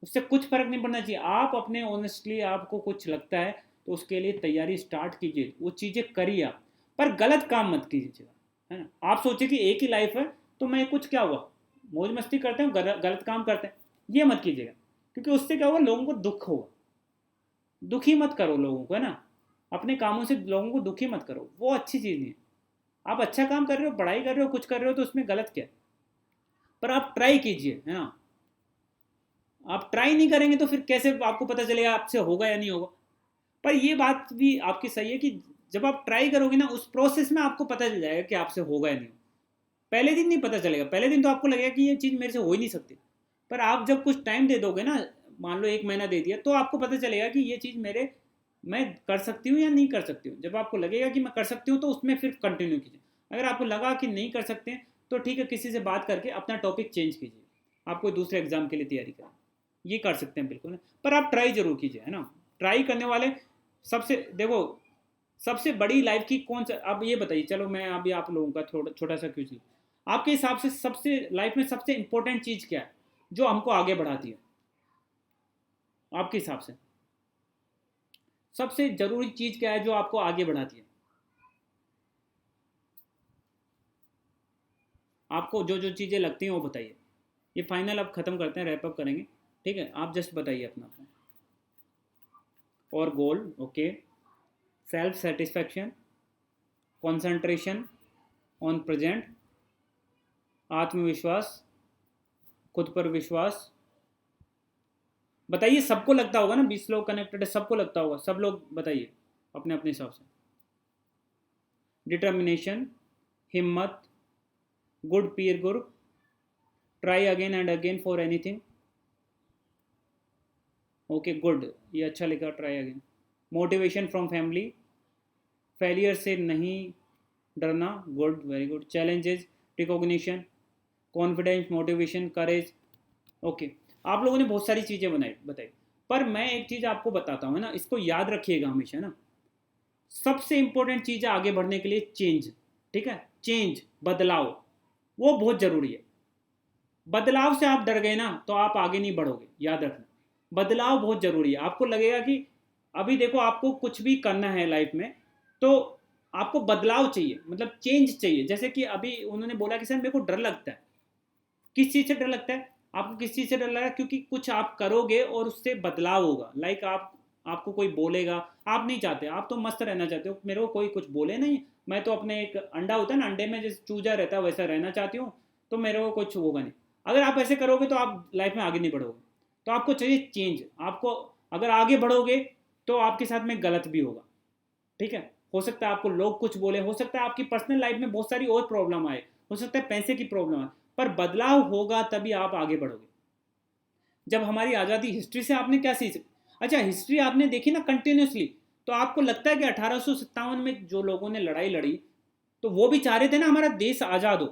उससे कुछ फर्क नहीं पड़ना चाहिए। आप अपने ऑनेस्टली आपको कुछ लगता है तो उसके लिए तैयारी स्टार्ट कीजिए, वो चीज़ें करिए आप, पर गलत काम मत कीजिएगा, है ना। आप सोचिए कि एक ही लाइफ है तो मैं कुछ क्या हुआ, मौज मस्ती करते हैं, गलत काम करते हैं, ये मत कीजिएगा। क्योंकि उससे क्या होगा, लोगों को दुख होगा। दुखी मत करो लोगों को, है ना। अपने कामों से लोगों को दुखी मत करो, वो अच्छी चीज़ नहीं है। आप अच्छा काम कर रहे हो, पढ़ाई कर रहे हो, कुछ कर रहे हो तो उसमें गलत क्या है। पर आप ट्राई कीजिए, है ना। आप ट्राई नहीं करेंगे तो फिर कैसे आपको पता चलेगा आपसे होगा या नहीं होगा। पर ये बात भी आपकी सही है कि जब आप ट्राई करोगे ना, उस प्रोसेस में आपको पता चल जाएगा कि आपसे होगा या नहीं। पहले दिन नहीं पता चलेगा, पहले दिन तो आपको लगेगा कि ये चीज़ मेरे से हो ही नहीं सकती। पर आप जब कुछ टाइम दे दोगे ना, मान लो 1 महीना दे दिया, तो आपको पता चलेगा कि ये चीज़ मैं कर सकती हूँ या नहीं कर सकती हूँ। जब आपको लगेगा कि मैं कर सकती हूँ तो उसमें फिर कंटिन्यू कीजिए। अगर आपको लगा कि नहीं कर सकते हैं तो ठीक है, किसी से बात करके अपना टॉपिक चेंज कीजिए, आप कोई दूसरे एग्जाम के लिए तैयारी करें। ये कर सकते हैं बिल्कुल, पर आप ट्राई जरूर कीजिए, है ना। ट्राई करने वाले सबसे, देखो, सबसे बड़ी लाइफ की कौन सा, आप ये बताइए। चलो मैं अभी आप लोगों का थोड़ा छोटा सा क्विज, आपके हिसाब से सबसे लाइफ में सबसे इंपॉर्टेंट चीज़ क्या है जो हमको आगे बढ़ाती है, आपके हिसाब से सबसे जरूरी चीज़ क्या है जो आपको आगे बढ़ाती है? आपको जो जो चीज़ें लगती हैं वो बताइए। ये फाइनल अब ख़त्म करते हैं, रैप अप करेंगे, ठीक है। आप जस्ट बताइए अपना अपना। और goal, okay. Self satisfaction, concentration on present, आत्मविश्वास, खुद पर विश्वास। बताइए, सबको लगता होगा ना, 20 लोग कनेक्टेड है, सबको लगता होगा, सब लोग बताइए अपने अपने हिसाब से। डिटर्मिनेशन, हिम्मत, good peer group, try again and again for anything. Okay good, ये अच्छा लिखा, try again. Motivation from family, failure से नहीं डरना, good, very good. Challenges, recognition, confidence, motivation, courage. Okay, आप लोगों ने बहुत सारी चीज़ें बताई, पर मैं एक चीज़ आपको बताता हूँ, है ना, इसको याद रखिएगा हमेशा, ना। सबसे इंपॉर्टेंट चीज़ है आगे बढ़ने के लिए चेंज, ठीक है। चेंज, बदलाव, वो बहुत ज़रूरी है। बदलाव से आप डर गए ना तो आप आगे नहीं बढ़ोगे, याद रखना। बदलाव बहुत ज़रूरी है। आपको लगेगा कि अभी देखो, आपको कुछ भी करना है लाइफ में तो आपको बदलाव चाहिए, मतलब चेंज चाहिए। जैसे कि अभी उन्होंने बोला कि सर मेरे को डर लगता है। किस चीज़ से डर लगता है आपको? किस चीज़ से डर लग रहा है? क्योंकि कुछ आप करोगे और उससे बदलाव होगा। लाइक आपको कोई बोलेगा, आप नहीं चाहते, आप तो मस्त रहना चाहते हो, मेरे को कोई कुछ बोले नहीं, मैं तो अपने एक अंडा होता है ना, अंडे में जैसे चूजा रहता है वैसा रहना चाहती हूँ, तो मेरे को कुछ होगा नहीं। अगर आप ऐसे करोगे तो आप लाइफ में आगे नहीं बढ़ोगे। तो आपको चाहिए चेंज। आपको अगर आगे बढ़ोगे तो आपके साथ में गलत भी होगा, ठीक है। हो सकता है आपको लोग कुछ बोले, हो सकता है आपकी पर्सनल लाइफ में बहुत सारी और प्रॉब्लम आए, हो सकता है पैसे की प्रॉब्लम आए, पर बदलाव होगा तभी आप आगे बढ़ोगे। जब हमारी आज़ादी, हिस्ट्री से आपने क्या सीख, अच्छा हिस्ट्री आपने देखी ना कंटिन्यूसली, तो आपको लगता है कि 1857 में जो लोगों ने लड़ाई लड़ी तो वो भी चाह रहे थे ना हमारा देश आज़ाद हो,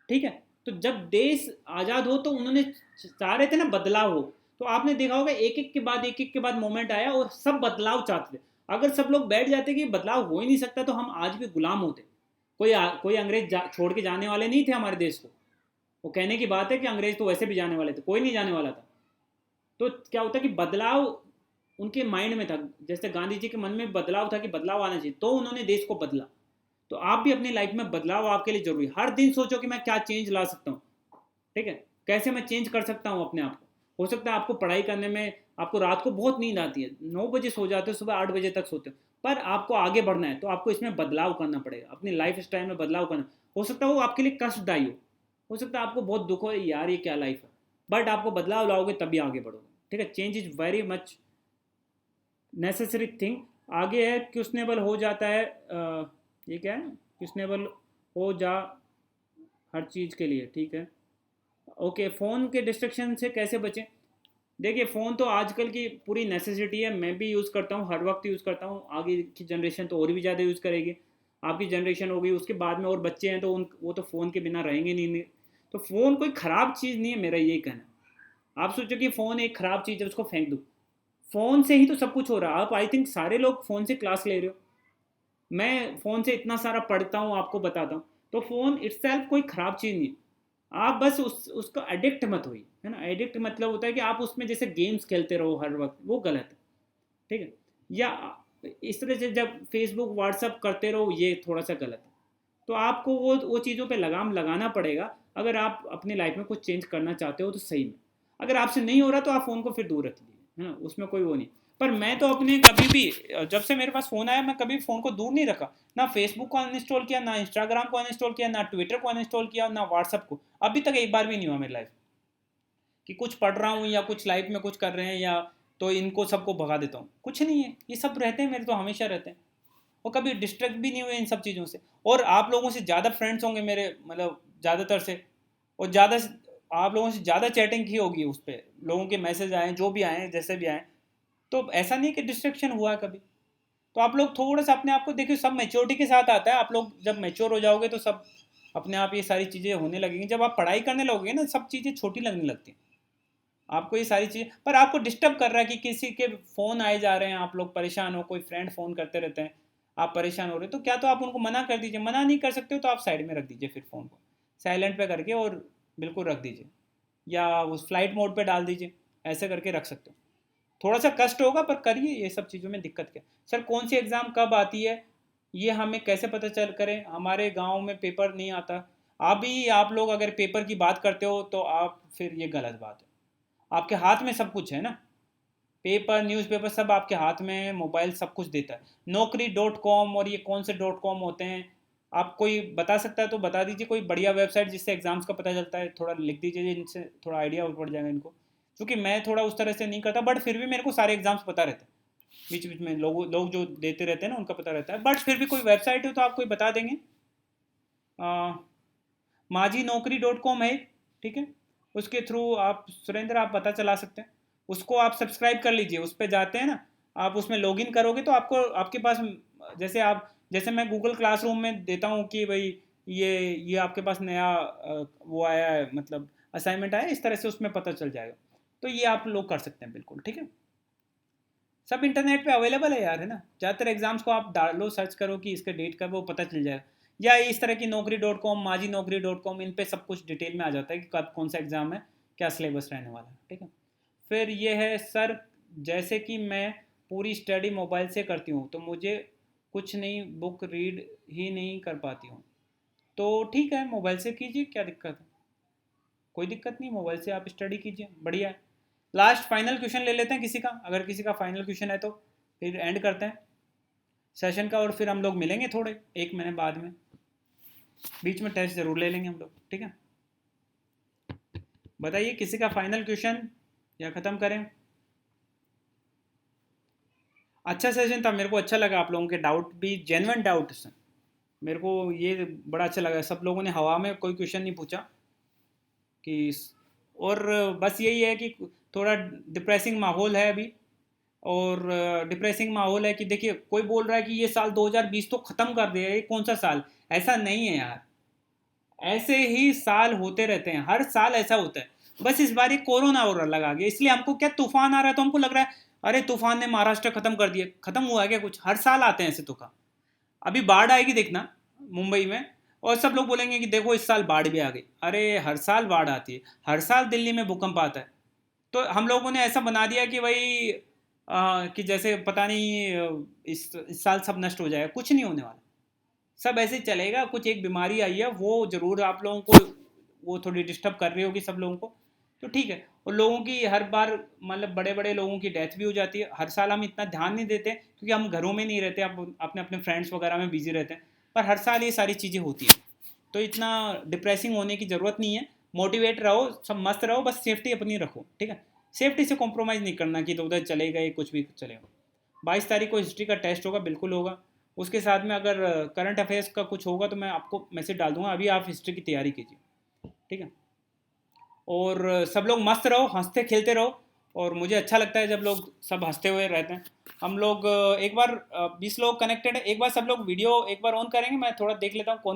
ठीक है। तो जब देश आज़ाद हो तो उन्होंने चाह रहे थे ना बदलाव हो। तो आपने देखा होगा एक एक के बाद एक एक के बाद मोमेंट आया और सब बदलाव चाहते थे। अगर सब लोग बैठ जाते कि बदलाव हो ही नहीं सकता तो हम आज भी गुलाम होते। कोई अंग्रेज छोड़ के जाने वाले नहीं थे हमारे देश को। वो कहने की बात है कि अंग्रेज तो वैसे भी जाने वाले थे, कोई नहीं जाने वाला था। तो क्या होता कि बदलाव उनके माइंड में था, जैसे गांधी जी के मन में बदलाव था कि बदलाव आना चाहिए, तो उन्होंने देश को बदला। तो आप भी अपनी लाइफ में बदलाव आपके लिए जरूरी है। हर दिन सोचो कि मैं क्या चेंज ला सकता हूँ, ठीक है। कैसे मैं चेंज कर सकता हूँ अपने आप को। हो सकता है आपको पढ़ाई करने में आपको रात को बहुत नींद आती है, 9 बजे सो जाते हो, सुबह 8 बजे तक सोते हो, पर आपको आगे बढ़ना है तो आपको इसमें बदलाव करना पड़ेगा, अपनी लाइफ स्टाइल में बदलाव करना। हो सकता है वो आपके लिए कष्टदायी हो सकता है आपको बहुत दुख हो, यार ये क्या लाइफ है, बट आपको बदलाव लाओगे तभी आगे बढ़ोगे, ठीक है। Change is very much necessary thing. आगे है क्वेश्चनेबल हो जाता है, ये क्या है, क्वेश्चनेबल हो जा हर चीज़ के लिए, ठीक है। ओके, फ़ोन के डिस्ट्रक्शन से कैसे बचें? देखिए, फ़ोन तो आजकल की पूरी नेसेसिटी है, मैं भी यूज़ करता हूँ, हर वक्त यूज़ करता हूँ। आगे की जनरेशन तो और भी ज़्यादा यूज़ करेगी। आपकी जनरेशन होगी, उसके बाद में और बच्चे हैं तो वो तो फ़ोन के बिना रहेंगे नहीं। तो फ़ोन कोई ख़राब चीज़ नहीं है, मेरा यही कहना है। आप सोचो कि फ़ोन एक ख़राब चीज़ है, उसको फेंक दो। फ़ोन से ही तो सब कुछ हो रहा है। आप आई थिंक सारे लोग फ़ोन से क्लास ले रहे हो, मैं फ़ोन से इतना सारा पढ़ता हूँ, आपको बताता हूँ। तो फ़ोन इट्सेल्फ कोई ख़राब चीज़ नहीं है। आप बस उसका एडिक्ट मत होइए, है ना। एडिक्ट मतलब होता है कि आप उसमें जैसे गेम्स खेलते रहो हर वक्त, वो गलत है, ठीक है। या इस तरह से जब फेसबुक व्हाट्सअप करते रहो, ये थोड़ा सा गलत है। तो आपको वो चीज़ों पे लगाम लगाना पड़ेगा अगर आप अपनी लाइफ में कुछ चेंज करना चाहते हो तो सही में। अगर आपसे नहीं हो रहा तो आप फ़ोन को फिर दूर रख दीजिए, है ना, उसमें कोई वो नहीं। पर मैं तो अपने कभी भी, जब से मेरे पास फ़ोन आया मैं कभी फ़ोन को दूर नहीं रखा, ना फेसबुक को अनइंस्टॉल किया, ना इंस्टाग्राम को अनइंस्टॉल किया, ना ट्विटर को अनइंस्टॉल किया, ना व्हाट्सअप को, अभी तक एक बार भी नहीं हुआ मेरी लाइफ कि कुछ पढ़ रहा हूँ या कुछ लाइफ में कुछ कर रहे हैं या तो इनको सबको भगा देता हूँ, कुछ नहीं है, ये सब रहते हैं मेरे तो हमेशा रहते हैं, और कभी डिस्ट्रैक्ट भी नहीं हुए इन सब चीज़ों से। और आप लोगों से ज़्यादा फ्रेंड्स होंगे मेरे, मतलब ज़्यादातर से, और ज़्यादा आप लोगों से ज़्यादा चैटिंग की होगी उस पर, लोगों के मैसेज आए जो भी आए जैसे भी आए, तो ऐसा नहीं कि डिस्ट्रैक्शन हुआ है कभी। तो आप लोग थोड़ा सा अपने आप को देखिए, सब मेच्योरिटी के साथ आता है, आप लोग जब मेच्योर हो जाओगे तो सब अपने आप ये सारी चीज़ें होने लगेंगी, जब आप पढ़ाई करने लगोगे ना सब चीज़ें छोटी लगने लगती हैं आपको, ये सारी चीज़ें। पर आपको डिस्टर्ब कर रहा है कि किसी के फ़ोन आए जा रहे हैं, आप लोग परेशान हो, कोई फ्रेंड फ़ोन करते रहते हैं, आप परेशान हो रहे हो, तो क्या तो आप उनको मना कर दीजिए, मना नहीं कर सकते हो तो आप साइड में रख दीजिए, फिर फ़ोन को साइलेंट पे करके और बिल्कुल रख दीजिए, या उस फ्लाइट मोड पे डाल दीजिए, ऐसे करके रख सकते हो। थोड़ा सा कष्ट होगा पर करिए, ये सब चीज़ों में दिक्कत क्या। सर कौन सी एग्ज़ाम कब आती है ये हमें कैसे पता चल करें, हमारे गांव में पेपर नहीं आता। अभी आप लोग अगर पेपर की बात करते हो तो आप फिर ये गलत बात है, आपके हाथ में सब कुछ है ना, पेपर न्यूज़पेपर सब आपके हाथ में है, मोबाइल सब कुछ देता है। Naukri.com और ये कौन से .com होते हैं, आप कोई बता सकता है तो बता दीजिए कोई बढ़िया वेबसाइट जिससे एग्ज़ाम्स का पता चलता है, थोड़ा लिख दीजिए जिनसे थोड़ा आइडिया पड़ जाएगा इनको, क्योंकि मैं थोड़ा उस तरह से नहीं करता, बट फिर भी मेरे को सारे एग्ज़ाम्स पता रहते हैं, बीच बीच में लोग जो देते रहते हैं ना उनका पता रहता है, बट फिर भी कोई वेबसाइट हो तो आप कोई बता देंगे। माझी नौकरी .com है, ठीक है, उसके थ्रू आप सुरेंद्र आप पता चला सकते हैं, उसको आप सब्सक्राइब कर लीजिए, उस पर जाते हैं ना, आप उसमें लॉगिन करोगे तो आपको आपके पास, जैसे आप, जैसे मैं गूगल क्लासरूम में देता हूँ कि भाई ये आपके पास नया वो आया है, मतलब असाइनमेंट आया, इस तरह से उसमें पता चल जाएगा, तो ये आप लोग कर सकते हैं बिल्कुल, ठीक है। सब इंटरनेट पे अवेलेबल है यार, है ना, ज़्यादातर एग्जाम्स को आप डालो, सर्च करो कि इसका डेट कब, वो पता चल जाएगा, या इस तरह की Naukri.com, माझी Naukri.com, इन पे सब कुछ डिटेल में आ जाता है कि कब कौन सा एग्ज़ाम है, क्या सिलेबस रहने वाला है, ठीक है। फिर ये है सर, जैसे कि मैं पूरी स्टडी मोबाइल से करती हूँ तो मुझे कुछ नहीं, बुक रीड ही नहीं कर पाती हूँ, तो ठीक है मोबाइल से कीजिए, क्या दिक्कत है, कोई दिक्कत नहीं, मोबाइल से आप स्टडी कीजिए, बढ़िया है। लास्ट फाइनल क्वेश्चन ले लेते हैं किसी का, अगर किसी का फाइनल क्वेश्चन है तो फिर एंड करते हैं सेशन का, और फिर हम लोग मिलेंगे थोड़े 1 महीने बाद में, बीच में टेस्ट ज़रूर ले लेंगे हम लोग, ठीक है। बताइए किसी का फाइनल क्वेश्चन या ख़त्म करें। अच्छा सेशन था, मेरे को अच्छा लगा, आप लोगों के डाउट भी जेन्युइन डाउट, मेरे को ये बड़ा अच्छा लगा, सब लोगों ने हवा में कोई क्वेश्चन नहीं पूछा कि, और बस यही है कि थोड़ा डिप्रेसिंग माहौल है अभी, और डिप्रेसिंग माहौल है कि देखिए कोई बोल रहा है कि ये साल 2020 तो ख़त्म कर दिया, ये कौन सा साल, ऐसा नहीं है यार, ऐसे ही साल होते रहते हैं, हर साल ऐसा होता है, बस इस बार ये कोरोना और लगा गया, इसलिए हमको क्या तूफान आ रहा है तो हमको लग रहा है अरे तूफान ने महाराष्ट्र ख़त्म कर दिया, ख़त्म हुआ है क्या कुछ, हर साल आते हैं ऐसे तूफान। अभी बाढ़ आएगी देखना मुंबई में, और सब लोग बोलेंगे कि देखो इस साल बाढ़ भी आ गई, अरे हर साल बाढ़ आती है, हर साल दिल्ली में भूकंप आता है, तो हम लोगों ने ऐसा बना दिया कि भाई कि जैसे पता नहीं इस साल सब नष्ट हो जाएगा, कुछ नहीं होने वाला, सब ऐसे ही चलेगा, कुछ एक बीमारी आई है वो ज़रूर आप लोगों को वो थोड़ी डिस्टर्ब कर रही होगी सब लोगों को, तो ठीक है, और लोगों की हर बार मतलब बड़े बड़े लोगों की डेथ भी हो जाती है, हर साल हम इतना ध्यान नहीं देते क्योंकि हम घरों में नहीं रहते, अब अपने अपने फ्रेंड्स वगैरह में बिजी रहते हैं, पर हर साल ये सारी चीज़ें होती हैं, तो इतना डिप्रेसिंग होने की ज़रूरत नहीं है, मोटिवेट रहो, सब मस्त रहो, बस सेफ्टी अपनी रखो, ठीक है, सेफ्टी से कॉम्प्रोमाइज़ नहीं करना कि तो उधर चले गए कुछ भी चलेगा। 22 तारीख को हिस्ट्री का टेस्ट होगा, बिल्कुल होगा, उसके साथ में अगर करंट अफेयर्स का कुछ होगा तो मैं आपको मैसेज डाल दूंगा, अभी आप हिस्ट्री की तैयारी कीजिए, ठीक है। और सब लोग मस्त रहो, हंसते खेलते रहो, और मुझे अच्छा लगता है जब लोग सब हंसते हुए रहते हैं। हम लोग एक बार 20 लोग कनेक्टेड है, एक बार सब लोग वीडियो एक बार ऑन करेंगे, मैं थोड़ा देख लेता हूँ कौन